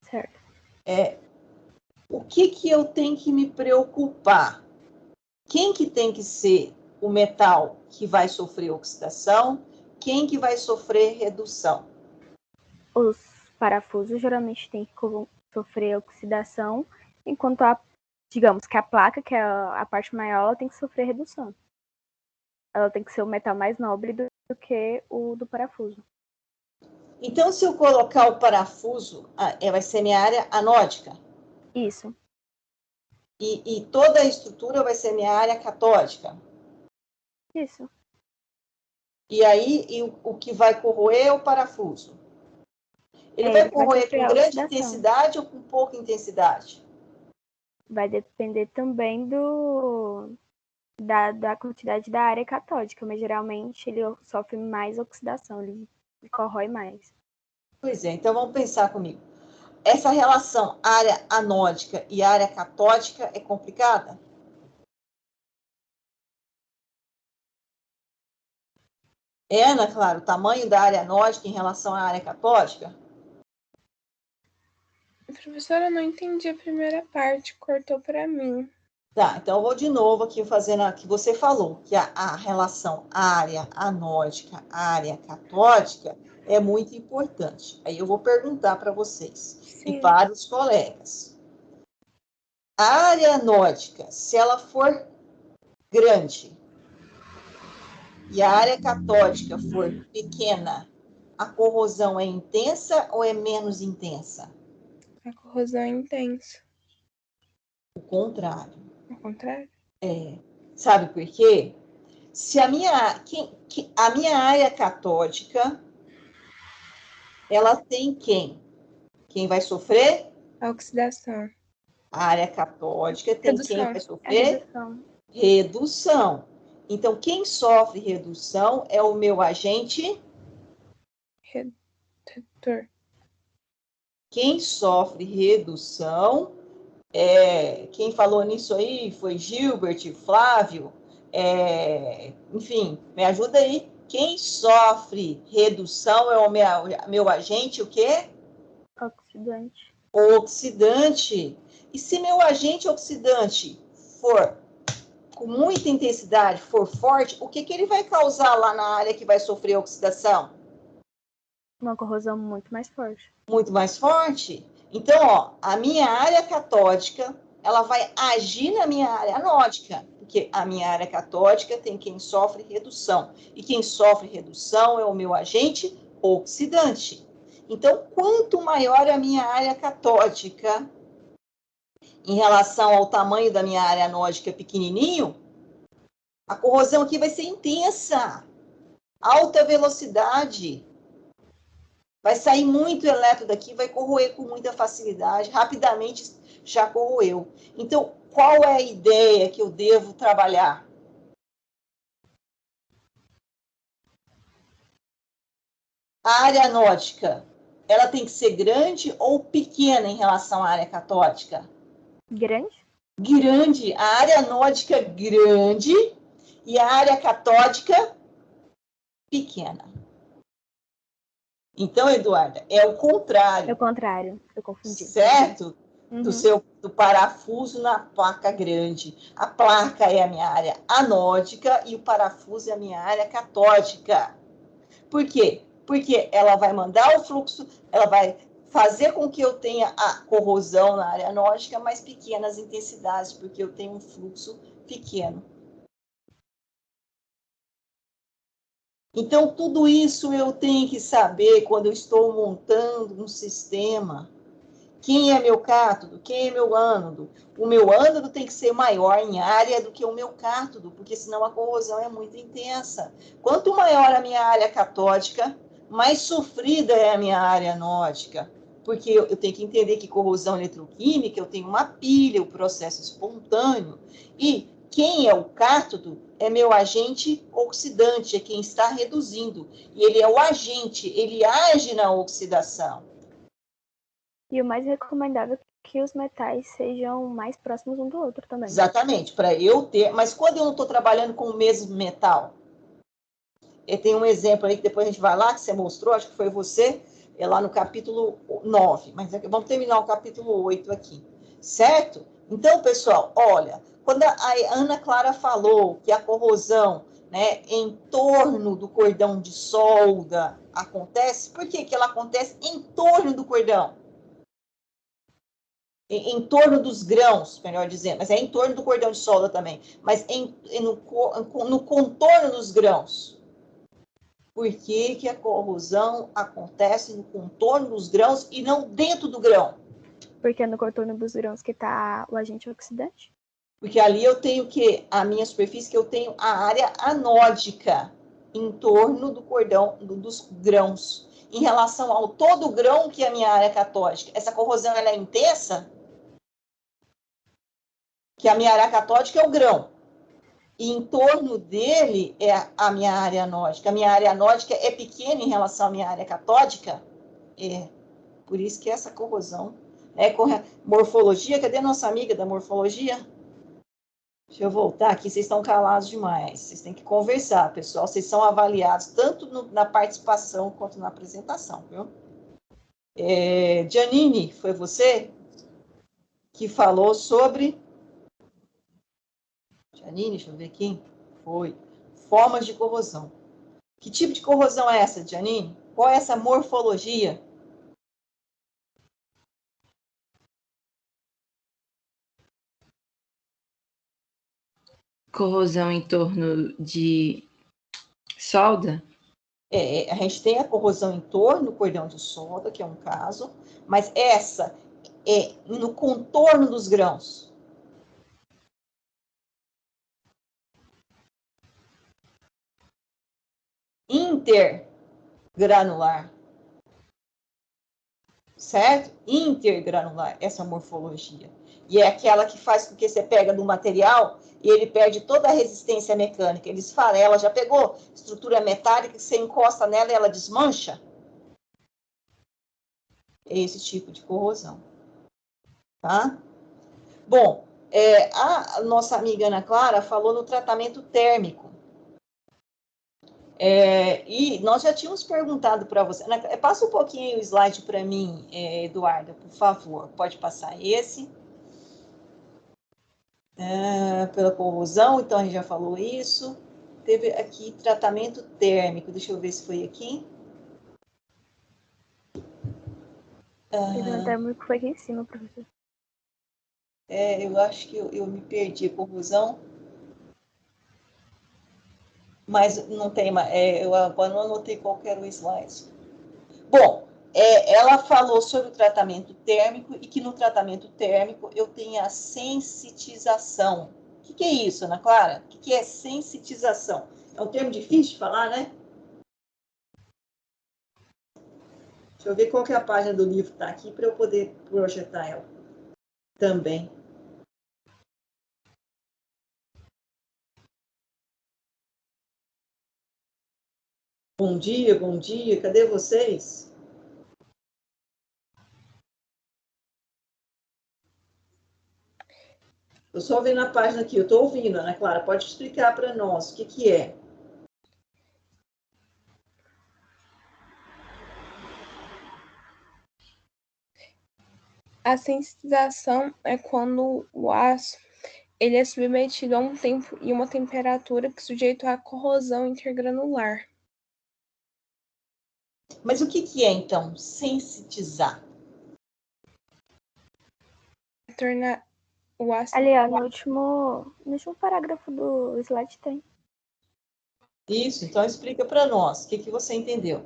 Certo. O que eu tenho que me preocupar? Quem que tem que ser o metal que vai sofrer oxidação? Quem que vai sofrer redução? Os parafusos geralmente têm que sofrer oxidação, enquanto digamos que a placa, que é a parte maior, ela tem que sofrer redução. Ela tem que ser o metal mais nobre do que o do parafuso. Então, se eu colocar o parafuso, vai ser minha área anódica. Isso. E toda a estrutura vai ser minha área catódica. Isso. E aí, o que vai corroer é o parafuso. Ele vai corroer com grande intensidade ou com pouca intensidade? Vai depender também da quantidade da área catódica, mas geralmente ele sofre mais oxidação, ele corrói mais. Pois é, então vamos pensar comigo. Essa relação área anódica e área catódica é complicada? É, Ana Clara, o tamanho da área anódica em relação à área catódica? Professora, eu não entendi a primeira parte, cortou para mim. Tá, então eu vou de novo aqui fazendo a que você falou, que a relação área anódica, área catódica é muito importante. Aí eu vou perguntar para vocês e para os colegas. A área anódica, se ela for grande e a área catódica for pequena, a corrosão é intensa ou é menos intensa? A corrosão é intensa. O contrário. Ao contrário? Sabe por quê? Se a minha área catódica, ela tem quem? Quem vai sofrer? A oxidação. A área catódica tem Redução. quem vai sofrer? Redução. Redução. Então, quem sofre redução é o meu agente? Redutor. Quem sofre redução, quem falou nisso aí foi Gilbert, Flávio, enfim, me ajuda aí. Quem sofre redução é o meu agente, o quê? Oxidante. Oxidante. E se meu agente oxidante for com muita intensidade, for forte, o que ele vai causar lá na área que vai sofrer oxidação? Uma corrosão muito mais forte. Muito mais forte. Então, ó, a minha área catódica, ela vai agir na minha área anódica, porque a minha área catódica tem quem sofre redução. E quem sofre redução é o meu agente oxidante. Então, quanto maior a minha área catódica em relação ao tamanho da minha área anódica pequenininho, a corrosão aqui vai ser intensa, alta velocidade. Vai sair muito elétron daqui, vai corroer com muita facilidade, rapidamente já corroeu. Então, qual é a ideia que eu devo trabalhar? A área anódica, ela tem que ser grande ou pequena em relação à área catódica? Grande? Grande. A área anódica grande e a área catódica pequena. Então, Eduarda, é o contrário. É o contrário, eu confundi. Certo? Uhum. Do parafuso na placa grande. A placa é a minha área anódica e o parafuso é a minha área catódica. Por quê? Porque ela vai mandar o fluxo, ela vai fazer com que eu tenha a corrosão na área anódica, mas pequenas intensidades, porque eu tenho um fluxo pequeno. Então, tudo isso eu tenho que saber quando eu estou montando um sistema. Quem é meu cátodo? Quem é meu ânodo? O meu ânodo tem que ser maior em área do que o meu cátodo, porque senão a corrosão é muito intensa. Quanto maior a minha área catódica, mais sofrida é a minha área anódica. Porque eu tenho que entender que corrosão eletroquímica, eu tenho uma pilha, o processo espontâneo. E quem é o cátodo é meu agente oxidante, é quem está reduzindo. E ele é o agente, ele age na oxidação. E o mais recomendável é que os metais sejam mais próximos um do outro também. Exatamente, para eu ter... Mas quando eu não estou trabalhando com o mesmo metal? Tem um exemplo aí que depois a gente vai lá, que você mostrou, acho que foi você, lá no capítulo 9. Mas vamos terminar o capítulo 8 aqui, certo? Então, pessoal, olha, quando a Ana Clara falou que a corrosão, né, em torno do cordão de solda acontece, por que ela acontece em torno do cordão? Em torno dos grãos, melhor dizendo, mas é em torno do cordão de solda também, mas no contorno dos grãos. Por que que a corrosão acontece no contorno dos grãos e não dentro do grão? Porque é no contorno dos grãos que está o agente oxidante. Porque ali eu tenho a minha superfície, que eu tenho a área anódica em torno do cordão dos grãos. Em relação ao todo grão, que é a minha área catódica, essa corrosão ela é intensa? Que a minha área catódica é o grão. E em torno dele é a minha área anódica. A minha área anódica é pequena em relação à minha área catódica? É. Por isso que essa corrosão é morfologia. Cadê nossa amiga da morfologia? Deixa eu voltar aqui, vocês estão calados demais. Vocês têm que conversar, pessoal. Vocês são avaliados tanto na participação quanto na apresentação, viu? Janine, foi você que falou sobre... Janine, deixa eu ver aqui. Foi. Formas de corrosão. Que tipo de corrosão é essa, Janine? Qual é essa morfologia? Corrosão em torno de solda? A gente tem a corrosão em torno do cordão de solda, que é um caso, mas essa é no contorno dos grãos. Intergranular. Certo? Intergranular, essa morfologia. E é aquela que faz com que você pega do material e ele perde toda a resistência mecânica. Ele esfarela, já pegou estrutura metálica, que você encosta nela e ela desmancha? É esse tipo de corrosão. Tá? Bom, a nossa amiga Ana Clara falou no tratamento térmico. E nós já tínhamos perguntado para você. Passa um pouquinho o slide para mim, Eduarda, por favor. Pode passar esse. Pela corrosão, então a gente já falou isso. Teve aqui tratamento térmico. Deixa eu ver se foi aqui. Tratamento térmico foi aqui em cima, professor. Eu acho que eu me perdi. Corrosão. Mas não tem mais. Eu agora não anotei qual era o slide. Bom, ela falou sobre o tratamento térmico e que no tratamento térmico eu tenho a sensitização. O que é isso, Ana Clara? O que é sensitização? É um termo difícil de falar, né? Deixa eu ver qual que é a página do livro que está aqui para eu poder projetar ela também. Bom dia, bom dia. Cadê vocês? Eu só vendo a página aqui. Eu estou ouvindo, Ana Clara. Pode explicar para nós o que é? A sensitização é quando o aço ele é submetido a um tempo e uma temperatura que sujeito à corrosão intergranular. Mas o que é, então, sensitizar? Tornar o aço... Ali, ó, no último parágrafo do slide tem. Isso, então explica para nós. O que você entendeu?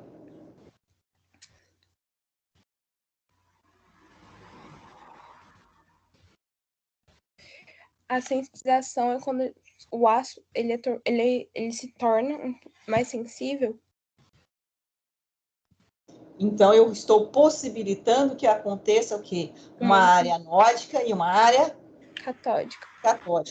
A sensitização é quando o aço ele se torna mais sensível. Então, eu estou possibilitando que aconteça o quê? Uma área anódica e uma área catódica.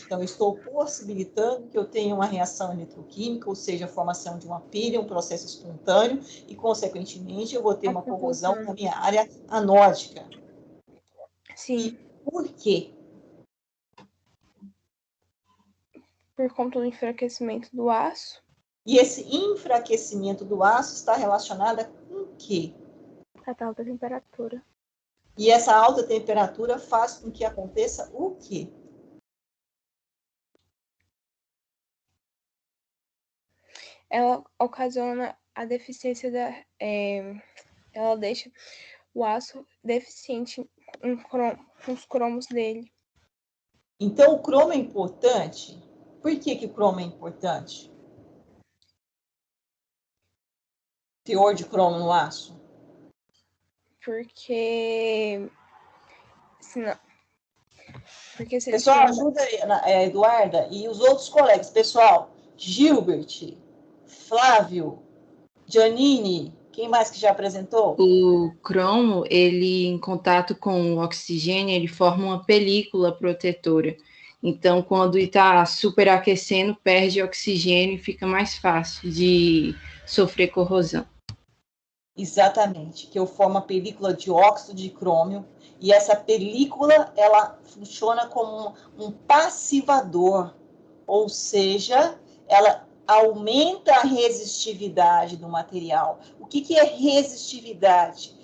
Então, eu estou possibilitando que eu tenha uma reação eletroquímica, ou seja, a formação de uma pilha, um processo espontâneo, e, consequentemente, eu vou ter uma corrosão na minha área anódica. Sim. E por quê? Por conta do enfraquecimento do aço. E esse enfraquecimento do aço está relacionado com o quê? A alta temperatura. E essa alta temperatura faz com que aconteça o quê? Ela ocasiona a deficiência ela deixa o aço deficiente com os cromos dele. Então, o cromo é importante? Por que o cromo é importante? Teor de cromo no aço? Porque se pessoal, ajuda aí, Eduarda e os outros colegas. Pessoal, Gilbert, Flávio, Janine, quem mais que já apresentou? O cromo, ele em contato com o oxigênio, ele forma uma película protetora. Então, quando está superaquecendo, perde oxigênio e fica mais fácil de sofrer corrosão. Exatamente, que eu formo a película de óxido de crômio, e essa película, ela funciona como um passivador, ou seja, ela aumenta a resistividade do material. O que é resistividade?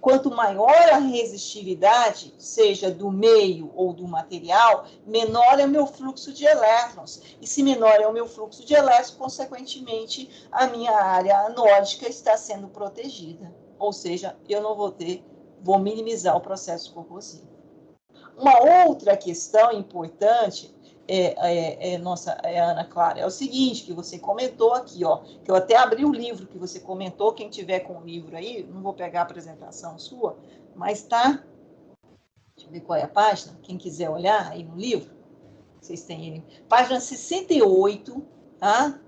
Quanto maior a resistividade, seja do meio ou do material, menor é o meu fluxo de elétrons. E se menor é o meu fluxo de elétrons, consequentemente, a minha área anódica está sendo protegida. Ou seja, eu não vou minimizar o processo corrosivo. Uma outra questão importante, Ana Clara, é o seguinte, que você comentou aqui, ó, que eu até abri o livro que você comentou, quem tiver com o livro aí, não vou pegar a apresentação sua, mas tá, deixa eu ver qual é a página, quem quiser olhar aí no livro, vocês têm ele, página 68, tá?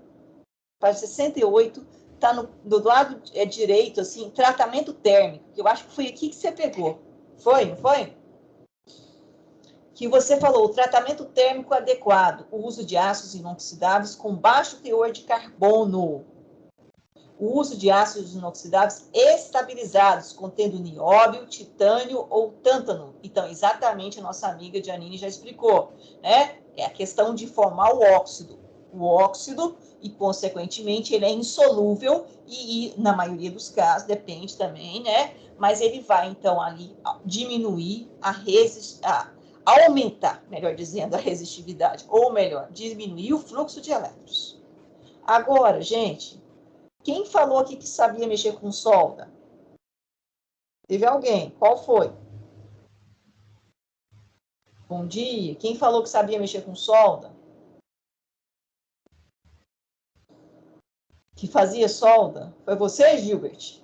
Página 68, tá do lado direito, assim, tratamento térmico, que eu acho que foi aqui que você pegou. Foi, não foi? Que você falou, o tratamento térmico adequado, o uso de ácidos inoxidáveis com baixo teor de carbono, o uso de ácidos inoxidáveis estabilizados, contendo nióbio, titânio ou tântano. Então, exatamente a nossa amiga Janine já explicou, né? É a questão de formar o óxido. O óxido, e consequentemente, ele é insolúvel e na maioria dos casos, depende também, né? Mas ele vai, então, ali diminuir aumentar, melhor dizendo, a resistividade, ou melhor, diminuir o fluxo de elétrons. Agora, gente, quem falou aqui que sabia mexer com solda? Teve alguém? Qual foi? Bom dia. Quem falou que sabia mexer com solda? Que fazia solda? Foi você, Gilbert?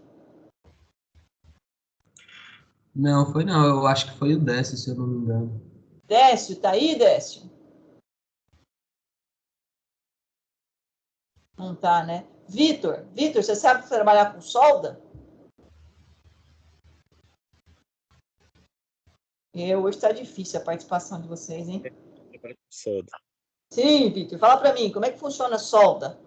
Não, foi não. Eu acho que foi o Décio, se eu não me engano. Décio, tá aí, Décio? Não tá, né? Vitor, você sabe trabalhar com solda? Hoje está difícil a participação de vocês, hein? Solda. Sim, Vitor. Fala para mim, como é que funciona a solda?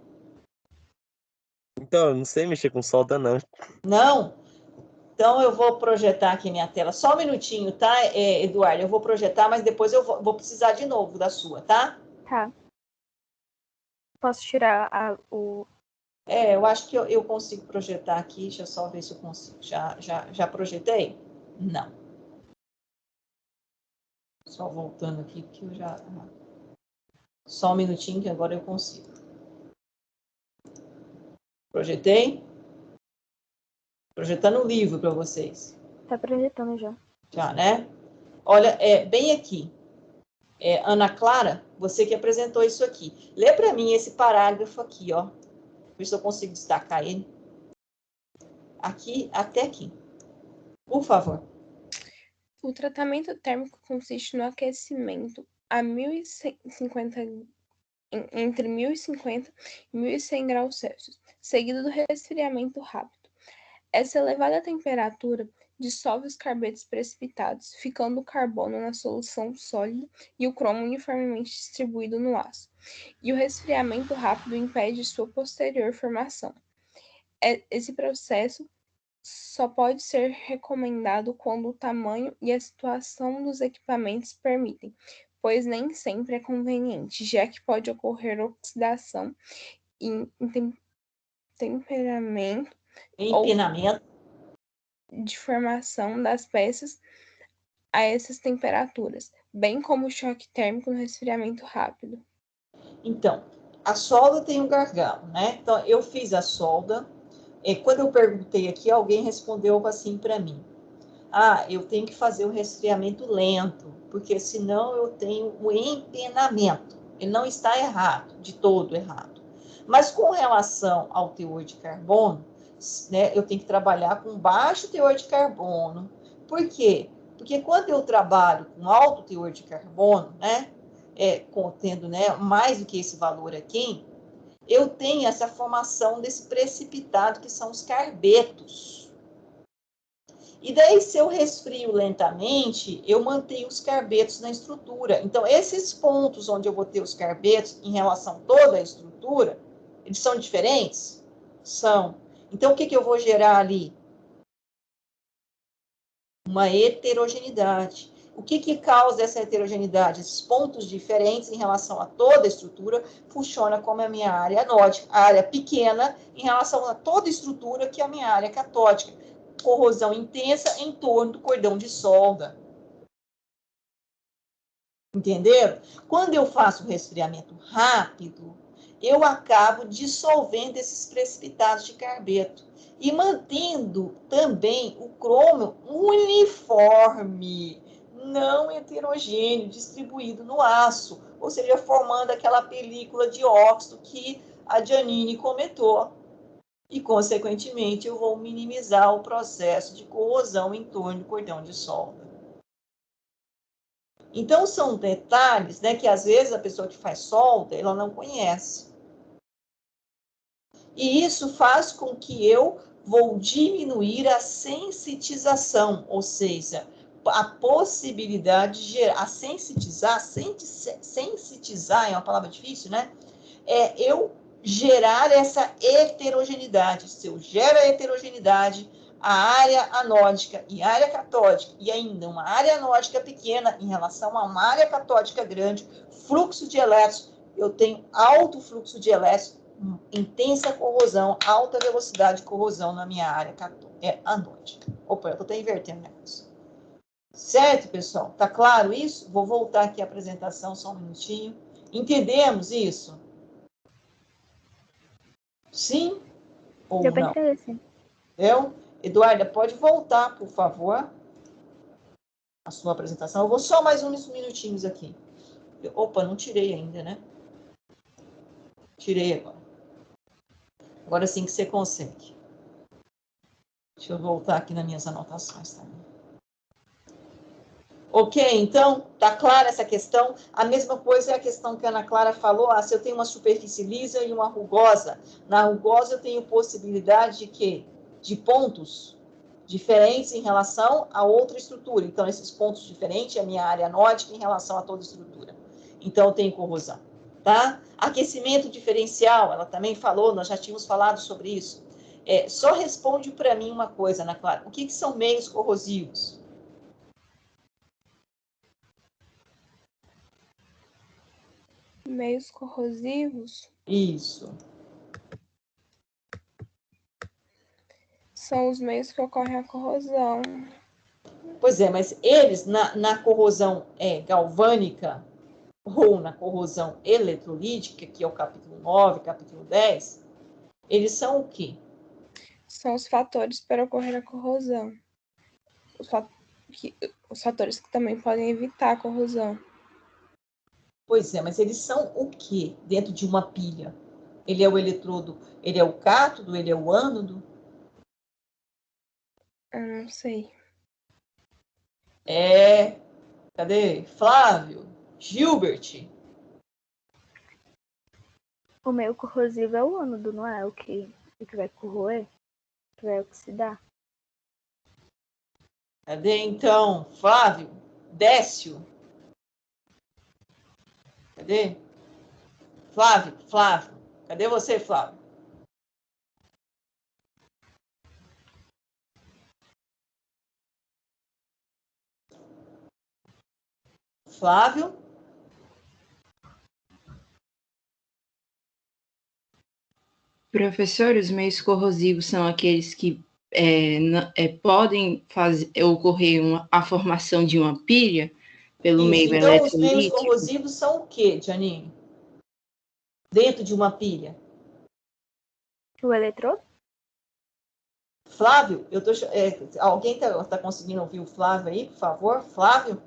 Então, eu não sei mexer com solda, não. Não? Então, eu vou projetar aqui minha tela. Só um minutinho, tá, Eduardo? Eu vou projetar, mas depois eu vou precisar de novo da sua, tá? Tá. Posso tirar o... Eu acho que eu consigo projetar aqui. Deixa eu só ver se eu consigo. Já projetei? Não. Só voltando aqui, porque eu já... Só um minutinho que agora eu consigo. Projetei? Projetando o livro para vocês. Tá projetando já. Já, né? Olha, bem aqui. Ana Clara, você que apresentou isso aqui. Lê para mim esse parágrafo aqui, ó. Ver se eu consigo destacar ele. Aqui, até aqui. Por favor. O tratamento térmico consiste no aquecimento a 1050, entre 1050 e 1100 graus Celsius, seguido do resfriamento rápido. Essa elevada temperatura dissolve os carbetos precipitados, ficando o carbono na solução sólida e o cromo uniformemente distribuído no aço. E o resfriamento rápido impede sua posterior formação. Esse processo só pode ser recomendado quando o tamanho e a situação dos equipamentos permitem, pois nem sempre é conveniente, já que pode ocorrer oxidação e temperamento Empinamento. de formação das peças a essas temperaturas, bem como o choque térmico no resfriamento rápido. Então, a solda tem um gargalo, né? Então, eu fiz a solda. Quando eu perguntei aqui, alguém respondeu assim para mim. Eu tenho que fazer o resfriamento lento, porque senão eu tenho o empenamento. Ele não está errado, de todo errado. Mas com relação ao teor de carbono, né, eu tenho que trabalhar com baixo teor de carbono. Por quê? Porque quando eu trabalho com alto teor de carbono, né, contendo, né, mais do que esse valor aqui, eu tenho essa formação desse precipitado que são os carbetos. E daí, se eu resfrio lentamente, eu mantenho os carbetos na estrutura. Então, esses pontos onde eu vou ter os carbetos em relação a toda a estrutura, eles são diferentes? São. Então, o que eu vou gerar ali? Uma heterogeneidade. O que causa essa heterogeneidade? Esses pontos diferentes em relação a toda a estrutura funciona como a minha área anódica, a área pequena em relação a toda a estrutura, que é a minha área catódica. Corrosão intensa em torno do cordão de solda. Entenderam? Quando eu faço resfriamento rápido, eu acabo dissolvendo esses precipitados de carbeto e mantendo também o crômio uniforme, não heterogêneo, distribuído no aço, ou seja, formando aquela película de óxido que a Janine comentou. E, consequentemente, eu vou minimizar o processo de corrosão em torno do cordão de solda. Então, são detalhes, né, que às vezes a pessoa que faz solda, ela não conhece. E isso faz com que eu vou diminuir a sensitização, ou seja, a possibilidade de gerar, sensitizar é uma palavra difícil, né? É eu gerar essa heterogeneidade. Se eu gero a heterogeneidade, a área anódica e a área catódica, e ainda uma área anódica pequena em relação a uma área catódica grande, fluxo de elétrons, eu tenho alto fluxo de elétrons, intensa corrosão, alta velocidade de corrosão na minha área anódica. Opa, eu estou até invertendo o negócio. Certo, pessoal? Tá claro isso? Vou voltar aqui à apresentação só um minutinho. Entendemos isso? Sim ou Deu pra não? entender, sim. Eduarda, pode voltar, por favor, a sua apresentação. Eu vou só mais uns minutinhos aqui. Opa, não tirei ainda, né? Tirei agora. Agora sim que você consegue. Deixa eu voltar aqui nas minhas anotações também. Ok, então, tá clara essa questão? A mesma coisa é a questão que a Ana Clara falou, se eu tenho uma superfície lisa e uma rugosa. Na rugosa eu tenho possibilidade de quê? De pontos diferentes em relação a outra estrutura. Então, esses pontos diferentes é a minha área anódica em relação a toda a estrutura. Então, eu tenho corrosão, tá? Aquecimento diferencial, ela também falou, nós já tínhamos falado sobre isso. Só responde para mim uma coisa, Ana Clara. O que são meios corrosivos? Meios corrosivos Isso. são os meios que ocorrem a corrosão. Pois é, mas eles, na corrosão galvânica ou na corrosão eletrolítica, que é o capítulo 9, capítulo 10, eles são o quê? São os fatores para ocorrer a corrosão. Os fatores que também podem evitar a corrosão. Pois é, mas eles são o quê dentro de uma pilha? Ele é o eletrodo, ele é o cátodo, ele é o ânodo? Eu não sei. Cadê? Flávio? Gilbert? O meio corrosivo é o ânodo, não é? O que vai corroer, que vai oxidar. Cadê, então? Flávio? Décio? Cadê? Flávio? Cadê você, Flávio? Flávio? Professor, os meios corrosivos são aqueles que podem ocorrer a formação de uma pilha pelo Isso. meio Então, os meios eletrolítico? corrosivos são o quê, Janine? Dentro de uma pilha? O eletrodo? Flávio, alguém tá conseguindo ouvir o Flávio aí, por favor? Flávio?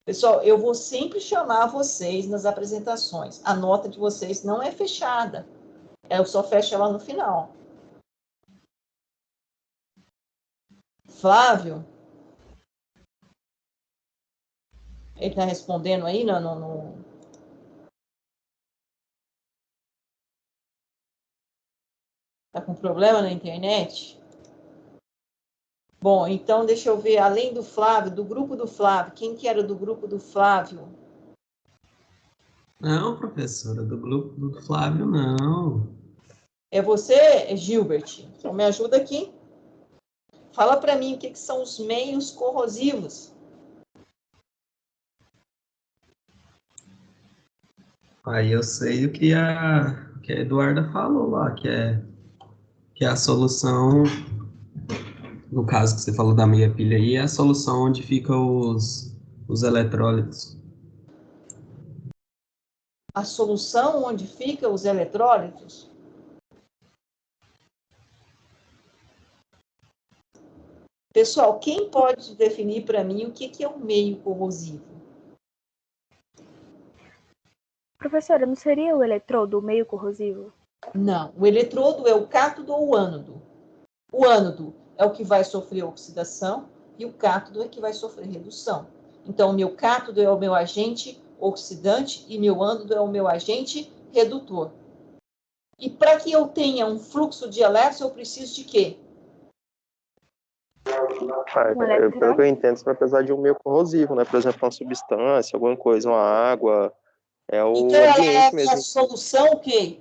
Pessoal, eu vou sempre chamar vocês nas apresentações. A nota de vocês não é fechada. Eu só fecho ela no final. Flávio? Ele está respondendo aí no... Tá com problema na internet? Bom, então deixa eu ver, além do Flávio, do grupo do Flávio, quem que era do grupo do Flávio? Não, professora, do grupo do Flávio, não. É você, Gilbert? Então me ajuda aqui. Fala para mim o que são os meios corrosivos. Aí eu sei o que a Eduarda falou lá, que é a solução, no caso que você falou da meia pilha aí, é a solução onde ficam os eletrólitos. A solução onde ficam os eletrólitos? Pessoal, quem pode definir para mim o que é um meio corrosivo? Professora, não seria o eletrodo o meio corrosivo? Não, o eletrodo é o cátodo ou o ânodo. O ânodo é o que vai sofrer oxidação e o cátodo é que vai sofrer redução. Então, o meu cátodo é o meu agente oxidante e meu ânodo é o meu agente redutor. E para que eu tenha um fluxo de elétrons, eu preciso de quê? Pelo que eu entendo, isso vai precisar de um meio corrosivo, né? Por exemplo, uma substância, alguma coisa, uma água, é o Então, ela é ambiente mesmo. a solução o quê?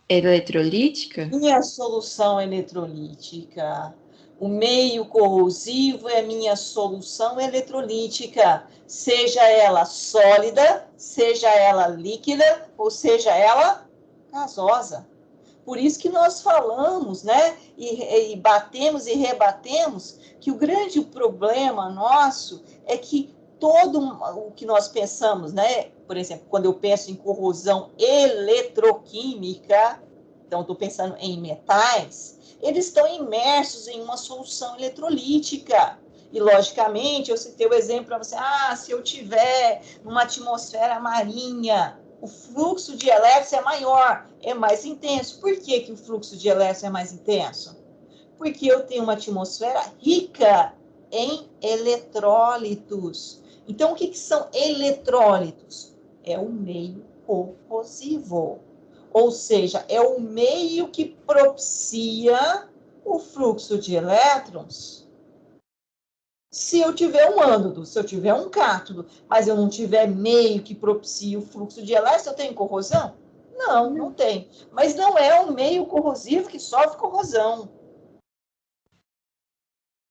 Eletrolítica? Minha solução eletrolítica. O meio corrosivo é minha solução eletrolítica, seja ela sólida, seja ela líquida, ou seja ela gasosa. Por isso que nós falamos, né, e batemos e rebatemos, que o grande problema nosso é que todo o que nós pensamos, né, por exemplo, quando eu penso em corrosão eletroquímica, então estou pensando em metais, eles estão imersos em uma solução eletrolítica. E, logicamente, eu citei o exemplo para você, se eu tiver numa atmosfera marinha, o fluxo de elétrons é maior, é mais intenso. Por que, que o fluxo de elétrons é mais intenso? Porque eu tenho uma atmosfera rica em eletrólitos. Então, o que são eletrólitos? É o meio corrosivo. Ou seja, é o meio que propicia o fluxo de elétrons. Se eu tiver um ânodo, se eu tiver um cátodo, mas eu não tiver meio que propicie o fluxo de elétrons, eu tenho corrosão? Não, não tem. Mas não é um meio corrosivo que sofre corrosão.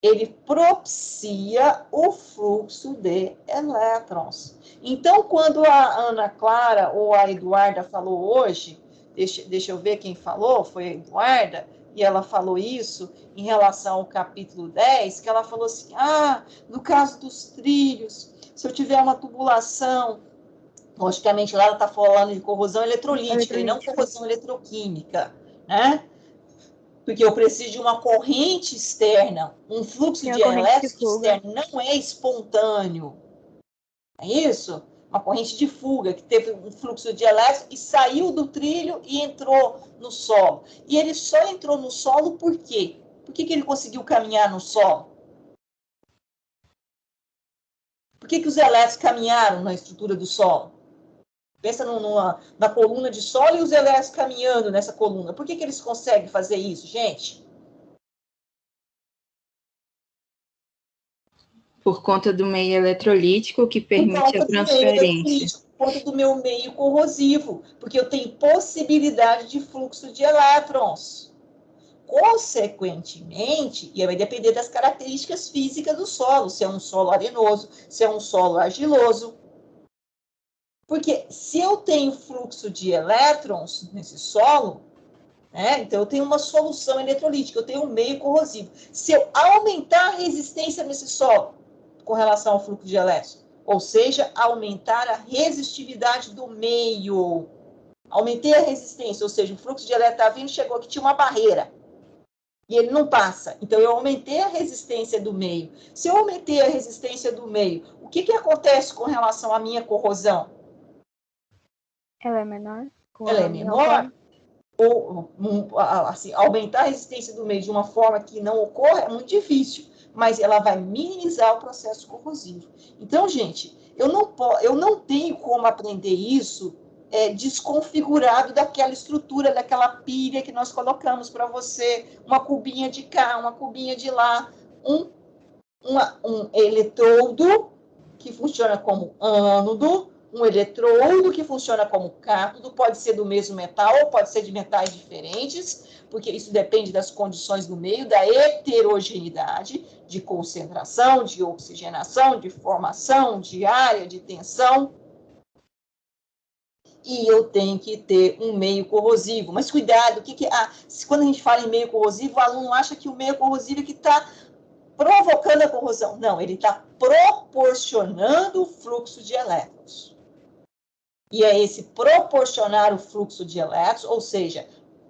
Ele propicia o fluxo de elétrons. Então, quando a Ana Clara ou a Eduarda falou hoje, deixa eu ver quem falou, foi a Eduarda, e ela falou isso em relação ao capítulo 10, que ela falou assim, no caso dos trilhos, se eu tiver uma tubulação, logicamente lá ela está falando de corrosão eletrolítica e não corrosão eletroquímica, né? Porque eu preciso de uma corrente externa, um fluxo de elétrons externo, não é espontâneo. É isso? Uma corrente de fuga, que teve um fluxo de elétrons e saiu do trilho e entrou no solo. E ele só entrou no solo por quê? Por que ele conseguiu caminhar no solo? Por que os elétrons caminharam na estrutura do solo? Pensa na coluna de solo e os elétrons caminhando nessa coluna. Por que eles conseguem fazer isso, gente? Por conta do meio eletrolítico que permite a transferência. Por conta do meu meio corrosivo, porque eu tenho possibilidade de fluxo de elétrons. Consequentemente, e vai depender das características físicas do solo, se é um solo arenoso, se é um solo argiloso. Porque se eu tenho fluxo de elétrons nesse solo, né, então eu tenho uma solução eletrolítica, eu tenho um meio corrosivo. Se eu aumentar a resistência nesse solo, com relação ao fluxo de elétrons, ou seja, aumentar a resistividade do meio. Aumentei a resistência, ou seja, o fluxo de elétrons está vindo, chegou aqui, tinha uma barreira. E ele não passa. Então, eu aumentei a resistência do meio. Se eu aumentei a resistência do meio, o que acontece com relação à minha corrosão? Ela é menor? Ela é menor? Ou, assim, aumentar a resistência do meio de uma forma que não ocorra é muito difícil, mas ela vai minimizar o processo corrosivo. Então, gente, eu não tenho como aprender isso desconfigurado daquela estrutura, daquela pilha que nós colocamos para você, uma cubinha de cá, uma cubinha de lá, um eletrodo que funciona como ânodo, um eletrodo que funciona como cátodo, pode ser do mesmo metal ou pode ser de metais diferentes, porque isso depende das condições do meio, da heterogeneidade, de concentração, de oxigenação, de formação, de área, de tensão. E eu tenho que ter um meio corrosivo. Mas cuidado, quando a gente fala em meio corrosivo, o aluno acha que o meio corrosivo é que está provocando a corrosão. Não, ele está proporcionando o fluxo de elétrons. E é esse proporcionar o fluxo de elétrons, ou seja,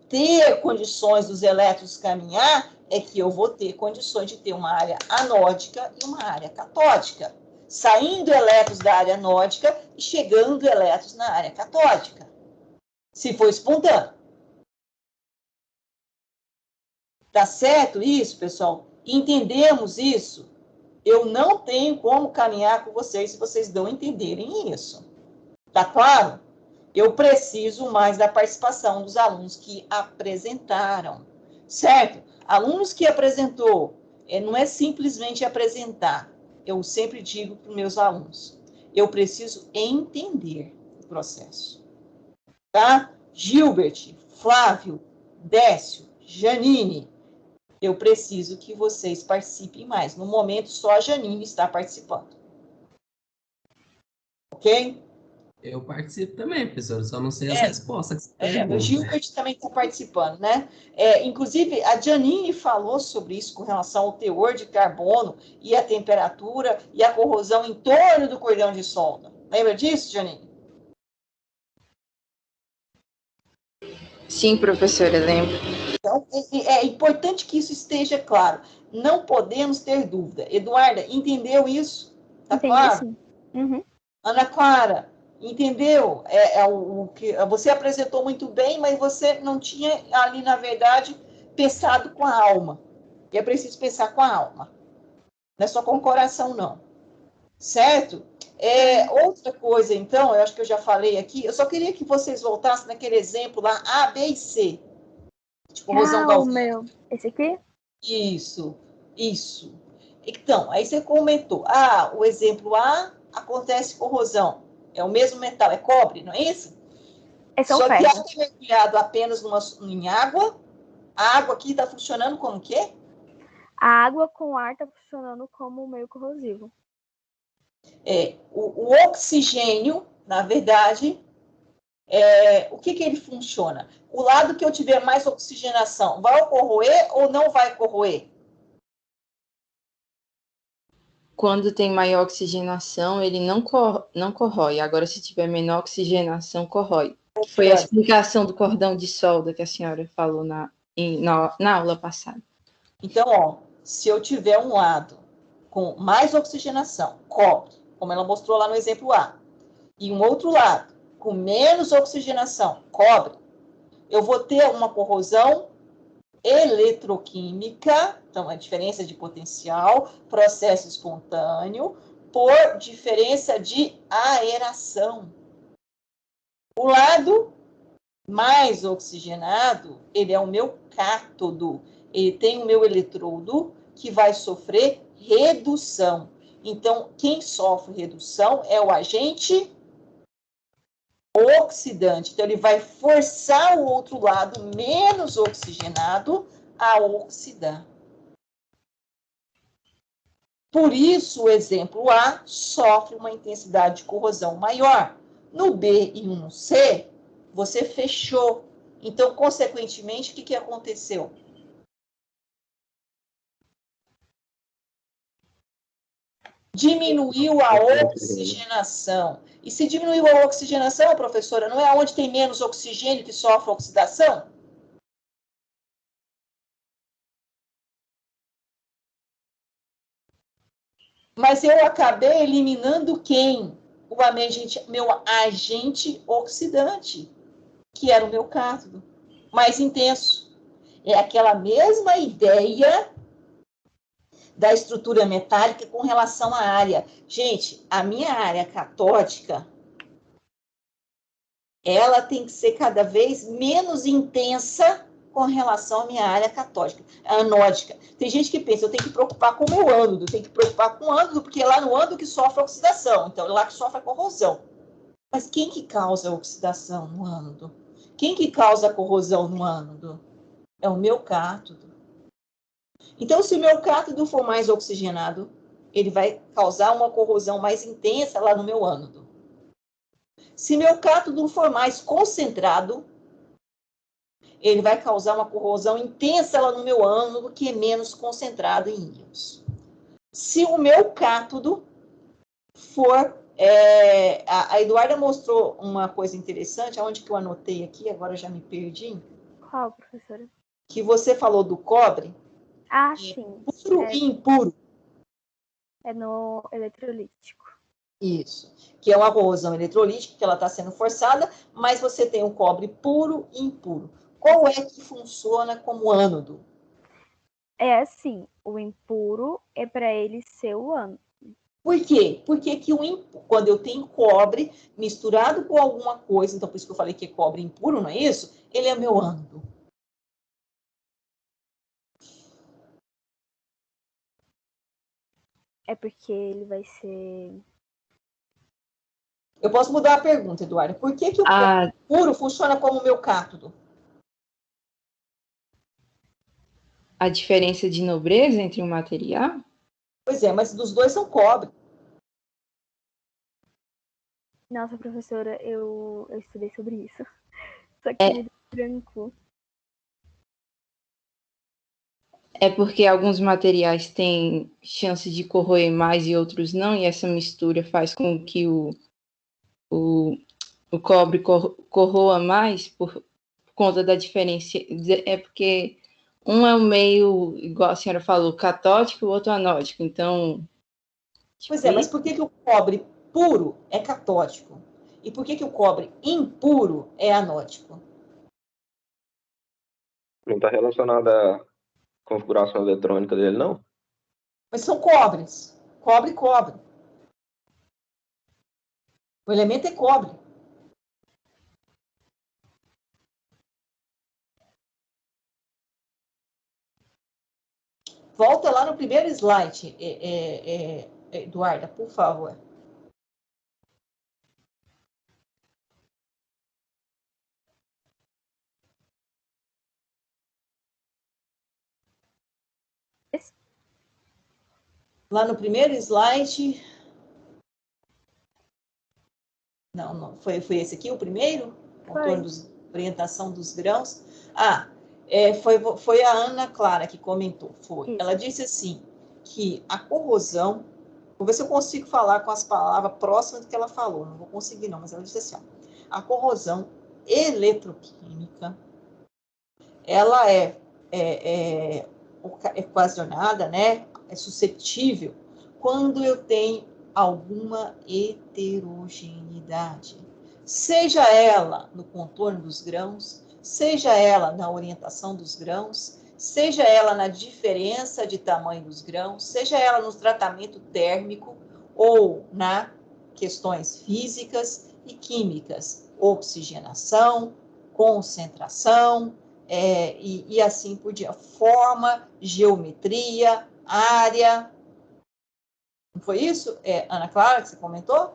ter condições dos elétrons caminhar, é que eu vou ter condições de ter uma área anódica e uma área catódica. Saindo elétrons da área anódica e chegando elétrons na área catódica. Se for espontâneo. Tá certo isso, pessoal? Entendemos isso? Eu não tenho como caminhar com vocês se vocês não entenderem isso. Tá claro? Eu preciso mais da participação dos alunos que apresentaram. Certo? Alunos que apresentou, não é simplesmente apresentar. Eu sempre digo para os meus alunos, eu preciso entender o processo. Tá? Gilbert, Flávio, Décio, Janine, eu preciso que vocês participem mais. No momento, só a Janine está participando. Ok? Eu participo também, professor, só não sei as respostas que você pergunta. O Gilbert também está participando, né? Inclusive, a Janine falou sobre isso com relação ao teor de carbono e a temperatura e a corrosão em torno do cordão de solda. Lembra disso, Janine? Sim, professora, lembro. Então, é importante que isso esteja claro. Não podemos ter dúvida. Eduarda, entendeu isso? Tá claro? Sim. Uhum. Ana Clara, entendeu? O que você apresentou muito bem, mas você não tinha ali, na verdade, pensado com a alma. E é preciso pensar com a alma. Não é só com o coração, não. Certo? Outra coisa, então, eu acho que eu já falei aqui, eu só queria que vocês voltassem naquele exemplo lá, A, B e C. De corrosão galvânica. Esse aqui? Isso. Então, aí você comentou, o exemplo A acontece corrosão. É o mesmo metal, é cobre, não é isso? Só que ao mergulhado apenas em água, a água aqui está funcionando como o quê? A água com ar está funcionando como meio corrosivo. O oxigênio, na verdade, o que ele funciona? O lado que eu tiver mais oxigenação, vai corroer ou não vai corroer? Quando tem maior oxigenação, ele não corrói. Agora, se tiver menor oxigenação, corrói. Foi a explicação do cordão de solda que a senhora falou na aula passada. Então, se eu tiver um lado com mais oxigenação, cobre, como ela mostrou lá no exemplo A, e um outro lado com menos oxigenação, cobre, eu vou ter uma corrosão eletroquímica, então a diferença de potencial, processo espontâneo, por diferença de aeração. O lado mais oxigenado, ele é o meu cátodo, ele tem o meu eletrodo que vai sofrer redução. Então, quem sofre redução é o agente oxidante. Então, ele vai forçar o outro lado menos oxigenado a oxidar. Por isso, o exemplo A sofre uma intensidade de corrosão maior. No B e no C, você fechou. Então, consequentemente, o que aconteceu? Diminuiu a oxigenação. E se diminuiu a oxigenação, professora, não é onde tem menos oxigênio que sofre oxidação? Mas eu acabei eliminando quem? Meu agente oxidante, que era o meu cátodo, mais intenso. É aquela mesma ideia da estrutura metálica com relação à área. Gente, a minha área catódica ela tem que ser cada vez menos intensa com relação à minha área catódica, anódica. Tem gente que pensa, eu tenho que preocupar com o meu ânodo, tenho que preocupar com o ânodo, porque é lá no ânodo que sofre a oxidação, então é lá que sofre a corrosão. Mas quem que causa a oxidação no ânodo? Quem que causa a corrosão no ânodo? É o meu cátodo. Então, se o meu cátodo for mais oxigenado, ele vai causar uma corrosão mais intensa lá no meu ânodo. Se meu cátodo for mais concentrado, ele vai causar uma corrosão intensa lá no meu ânodo, que é menos concentrado em íons. Se o meu cátodo for... a Eduarda mostrou uma coisa interessante, aonde que eu anotei aqui, agora já me perdi. Qual, professora? Que você falou do cobre. Ah, sim. Puro e impuro. É no eletrolítico. Isso. Que é uma corrosão eletrolítica, que ela está sendo forçada, mas você tem o cobre puro e impuro. Qual é que funciona como ânodo? É assim, o impuro é para ele ser o ânodo. Por quê? Porque que quando eu tenho cobre misturado com alguma coisa, então por isso que eu falei que é cobre impuro, não é isso? Ele é meu ânodo. É porque ele vai ser... Eu posso mudar a pergunta, Eduardo. Por que o cobre puro funciona como meu cátodo? A diferença de nobreza entre um material? Pois é, mas dos dois são cobre. Nossa, professora, eu estudei sobre isso. Só que ele é branco. É porque alguns materiais têm chance de corroer mais e outros não, e essa mistura faz com que o cobre corroa mais por conta da diferença. É porque um é o meio, igual a senhora falou, catódico e o outro anódico. Então. Pois é, mas por que o cobre puro é catódico? E por que o cobre impuro é anódico? Não está relacionado à configuração eletrônica dele, não? Mas são cobres. Cobre e cobre. O elemento é cobre. Volta lá no primeiro slide, Eduarda, por favor. Lá no primeiro slide... Não, foi esse aqui o primeiro? Contorno orientação dos grãos. Foi a Ana Clara que comentou. Foi. Ela disse assim, que a corrosão... Vou ver se eu consigo falar com as palavras próximas do que ela falou. Não vou conseguir, não, mas ela disse assim, ó, a corrosão eletroquímica, ela é ocasionada, né? É suscetível quando eu tenho alguma heterogeneidade. Seja ela no contorno dos grãos, seja ela na orientação dos grãos, seja ela na diferença de tamanho dos grãos, seja ela no tratamento térmico ou na questões físicas e químicas, oxigenação, concentração, e assim por diante, forma, geometria, área. Não foi isso, Ana Clara, que você comentou?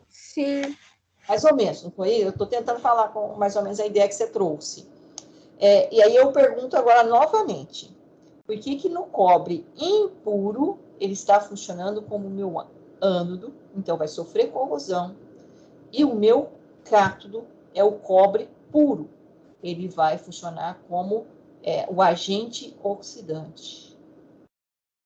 Sim. Mais ou menos, não foi? Eu estou tentando falar com mais ou menos a ideia que você trouxe. E aí eu pergunto agora novamente, por que no cobre impuro ele está funcionando como o meu ânodo, então vai sofrer corrosão, e o meu cátodo é o cobre puro, ele vai funcionar como o agente oxidante,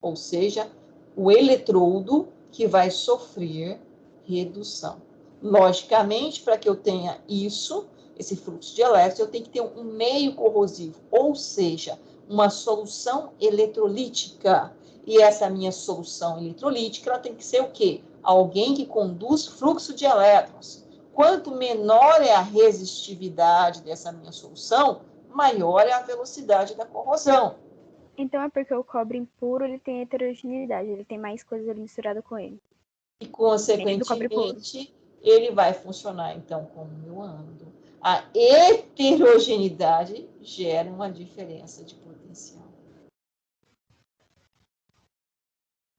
ou seja, o eletrodo que vai sofrer redução. Logicamente, para que eu tenha isso, esse fluxo de elétrons, eu tenho que ter um meio corrosivo, ou seja, uma solução eletrolítica. E essa minha solução eletrolítica, ela tem que ser o quê? Alguém que conduz fluxo de elétrons. Quanto menor é a resistividade dessa minha solução, maior é a velocidade da corrosão. Então é porque o cobre impuro ele tem heterogeneidade, ele tem mais coisas misturadas com ele. E, consequentemente, ele vai funcionar, então, como meu ánodo. A heterogeneidade gera uma diferença de potencial.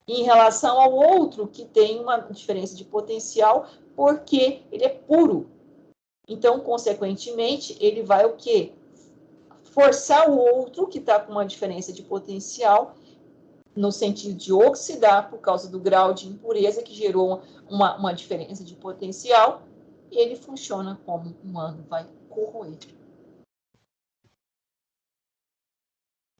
Em relação ao outro, que tem uma diferença de potencial, porque ele é puro. Então, consequentemente, ele vai o quê? Forçar o outro, que está com uma diferença de potencial, no sentido de oxidar, por causa do grau de impureza, que gerou uma diferença de potencial, e ele funciona como um ánodo, vai corroer.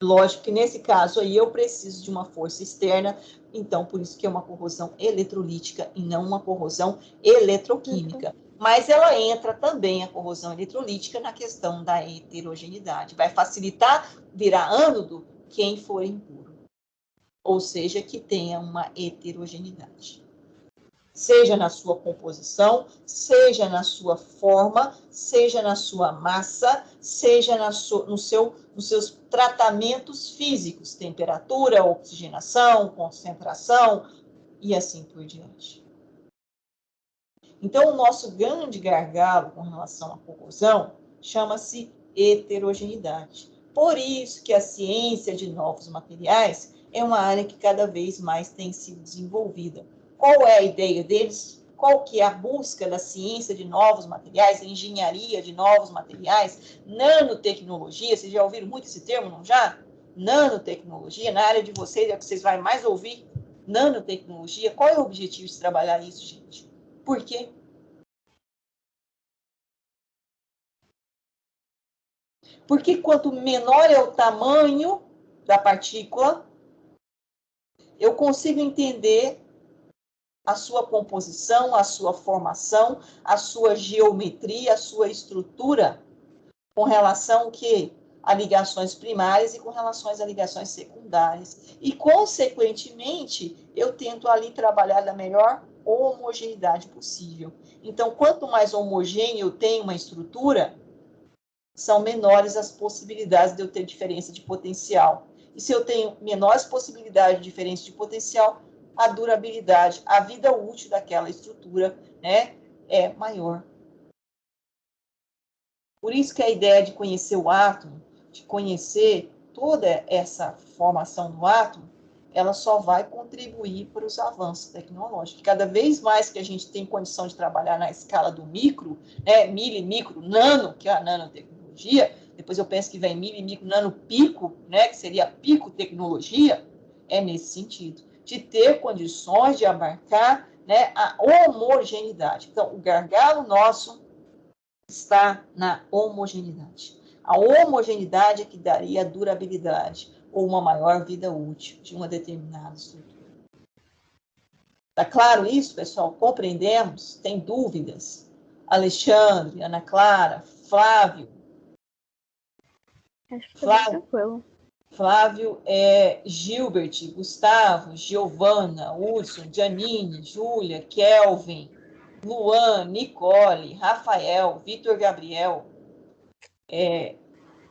Lógico que nesse caso aí eu preciso de uma força externa, então por isso que é uma corrosão eletrolítica e não uma corrosão eletroquímica. Mas ela entra também, a corrosão eletrolítica, na questão da heterogeneidade. Vai facilitar virar ánodo quem for impuro. Ou seja, que tenha uma heterogeneidade. Seja na sua composição, seja na sua forma, seja na sua massa, seja nos seus tratamentos físicos, temperatura, oxigenação, concentração e assim por diante. Então, o nosso grande gargalo com relação à corrosão chama-se heterogeneidade. Por isso que a ciência de novos materiais é uma área que cada vez mais tem sido desenvolvida. Qual é a ideia deles? Qual que é a busca da ciência de novos materiais, a engenharia de novos materiais, nanotecnologia? Vocês já ouviram muito esse termo, não já? Nanotecnologia, na área de vocês é o que vocês vão mais ouvir. Nanotecnologia, qual é o objetivo de trabalhar isso, gente? Por quê? Porque quanto menor é o tamanho da partícula, eu consigo entender a sua composição, a sua formação, a sua geometria, a sua estrutura, com relação que a ligações primárias e com relação a ligações secundárias. E, consequentemente, eu tento ali trabalhar da melhor homogeneidade possível. Então, quanto mais homogêneo eu tenho uma estrutura, são menores as possibilidades de eu ter diferença de potencial. E se eu tenho menores possibilidades de diferença de potencial, a durabilidade, a vida útil daquela estrutura, né, é maior. Por isso que a ideia de conhecer o átomo, de conhecer toda essa formação do átomo, ela só vai contribuir para os avanços tecnológicos. Cada vez mais que a gente tem condição de trabalhar na escala do micro, né, micro, nano, que é a nanotecnologia, depois eu penso que vem micro, nano, pico, né, que seria a picotecnologia, é nesse sentido, de ter condições de abarcar, né, a homogeneidade. Então, o gargalo nosso está na homogeneidade. A homogeneidade é que daria a durabilidade ou uma maior vida útil de uma determinada estrutura. Está claro isso, pessoal? Compreendemos? Tem dúvidas? Alexandre, Ana Clara, Flávio? Acho que está tranquilo. Flávio, Gilbert, Gustavo, Giovana, Hudson, Janine, Júlia, Kelvin, Luan, Nicole, Rafael, Vitor Gabriel.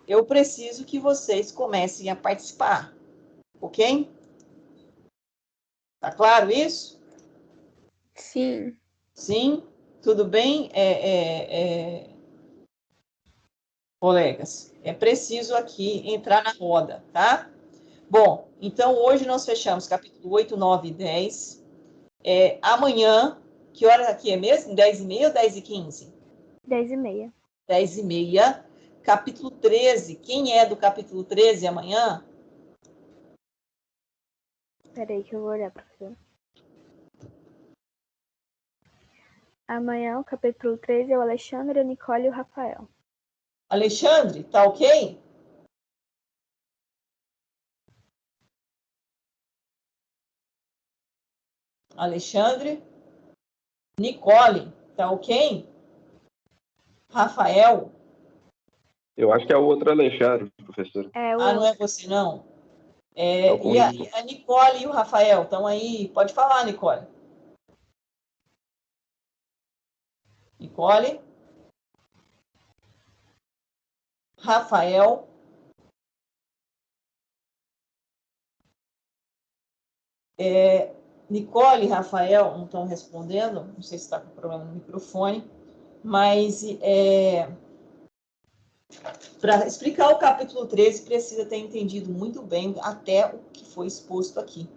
Eu preciso que vocês comecem a participar, ok? Tá claro isso? Sim. Sim? Tudo bem, colegas? É preciso aqui entrar na roda, tá? Bom, então hoje nós fechamos capítulo 8, 9 e 10. Amanhã, que horas aqui é mesmo? 10h30 ou 10h15? 10h30. 10h30. Capítulo 13. Quem é do capítulo 13 amanhã? Espera aí que eu vou olhar, professor. Amanhã, o capítulo 13 é o Alexandre, a Nicole e o Rafael. Alexandre, tá ok? Alexandre. Nicole, tá ok? Rafael. Eu acho que é o outro Alexandre, professor. Não é você, não? Tô com E a Nicole e o Rafael estão aí? Pode falar, Nicole. Nicole. Rafael. Nicole e Rafael não estão respondendo, não sei se está com problema no microfone, mas para explicar o capítulo 13, precisa ter entendido muito bem até o que foi exposto aqui.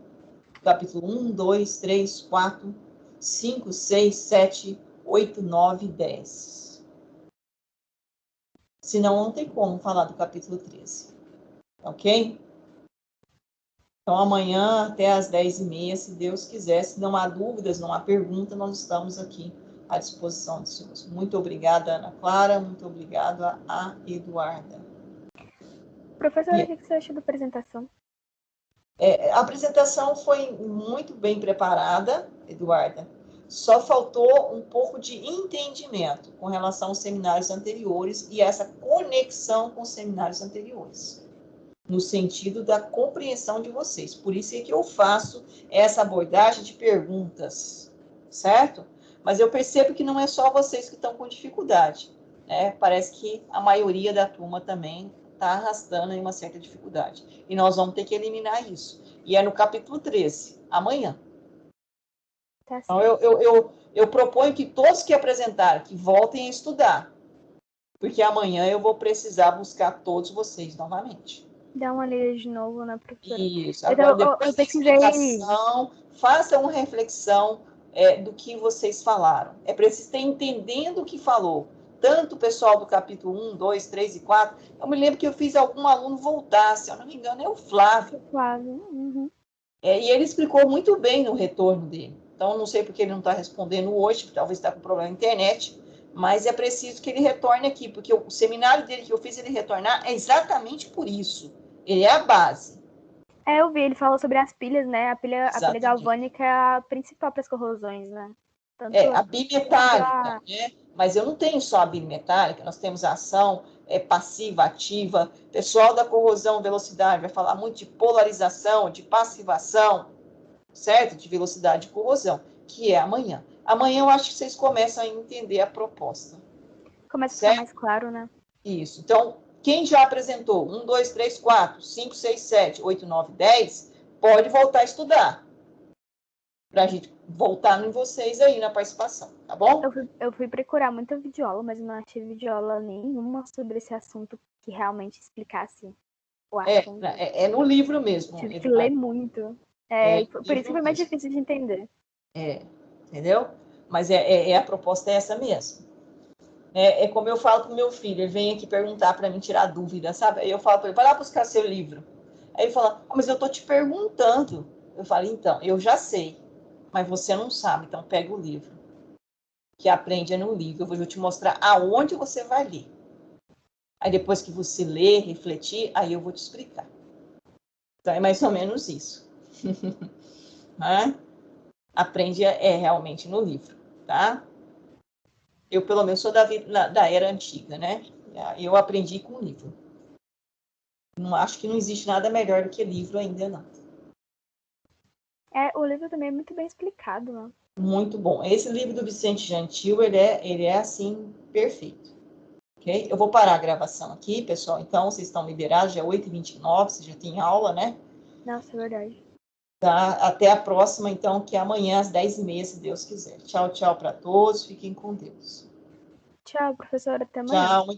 Capítulo 1, 2, 3, 4, 5, 6, 7, 8, 9, 10. Senão, não tem como falar do capítulo 13. Ok? Então, amanhã, até às 10h30, se Deus quiser, se não há dúvidas, não há pergunta, nós estamos aqui à disposição dos senhores. Muito obrigada, Ana Clara, muito obrigada a Eduarda. Professora, o que você achou da apresentação? A apresentação foi muito bem preparada, Eduarda. Só faltou um pouco de entendimento com relação aos seminários anteriores e essa conexão com os seminários anteriores, no sentido da compreensão de vocês. Por isso é que eu faço essa abordagem de perguntas, certo? Mas eu percebo que não é só vocês que estão com dificuldade, né? Parece que a maioria da turma também está arrastando aí uma certa dificuldade. E nós vamos ter que eliminar isso. E é no capítulo 13, amanhã. Tá Então, certo. eu proponho que todos que apresentaram, que voltem a estudar. Porque amanhã eu vou precisar buscar todos vocês novamente. Dá uma lida de novo, né, professora? Isso. Agora, depois da explicação, faça uma reflexão do que vocês falaram. É preciso ter entendendo o que falou. Tanto o pessoal do capítulo 1, 2, 3 e 4. Eu me lembro que eu fiz algum aluno voltar, se eu não me engano, é o Flávio. Uhum. E ele explicou muito bem no retorno dele. Então, não sei porque ele não está respondendo hoje, porque talvez está com problema na internet, mas é preciso que ele retorne aqui, porque o seminário dele que eu fiz ele retornar é exatamente por isso. Ele é a base. Eu vi, ele falou sobre as pilhas, né? A pilha galvânica é a principal para as corrosões, né? Tanto a bimetálica, né? Mas eu não tenho só a bimetálica, nós temos a ação passiva, ativa. O pessoal da corrosão, velocidade, vai falar muito de polarização, de passivação, certo? De velocidade de corrosão, que é amanhã. Amanhã eu acho que vocês começam a entender a proposta. Começa a ficar mais claro, né? Isso. Então, quem já apresentou 1, 2, 3, 4, 5, 6, 7, 8, 9, 10, pode voltar a estudar. Para a gente voltar em vocês aí na participação, tá bom? Eu fui procurar muita videoaula, mas não achei videoaula nenhuma sobre esse assunto que realmente explicasse o assunto. É no livro mesmo. Tive que ler muito. Por isso foi mais difícil de entender. Entendeu? Mas a proposta é essa mesmo. Como eu falo com meu filho, ele vem aqui perguntar para mim, tirar dúvida, sabe? Aí eu falo para ele, vai lá buscar seu livro. Aí ele fala, mas eu tô te perguntando. Eu falo, então, eu já sei, mas você não sabe, então pega o livro. Que aprende no livro, eu vou te mostrar aonde você vai ler. Aí depois que você ler, refletir, aí eu vou te explicar. Então é mais ou menos isso. Aprende realmente no livro, tá? Eu, pelo menos, sou da era antiga, né? Eu aprendi com o livro. Não acho que não existe nada melhor do que livro ainda, não. O livro também é muito bem explicado, né? Muito bom. Esse livro do Vicente Gentil, ele é assim, perfeito. Ok? Eu vou parar a gravação aqui, pessoal. Então, vocês estão liberados, já é 8h29, você já tem aula, né? Nossa, é verdade. Tá? Até a próxima, então, que é amanhã às 10h30, se Deus quiser. Tchau, tchau para todos. Fiquem com Deus. Tchau, professora. Até amanhã. Tchau.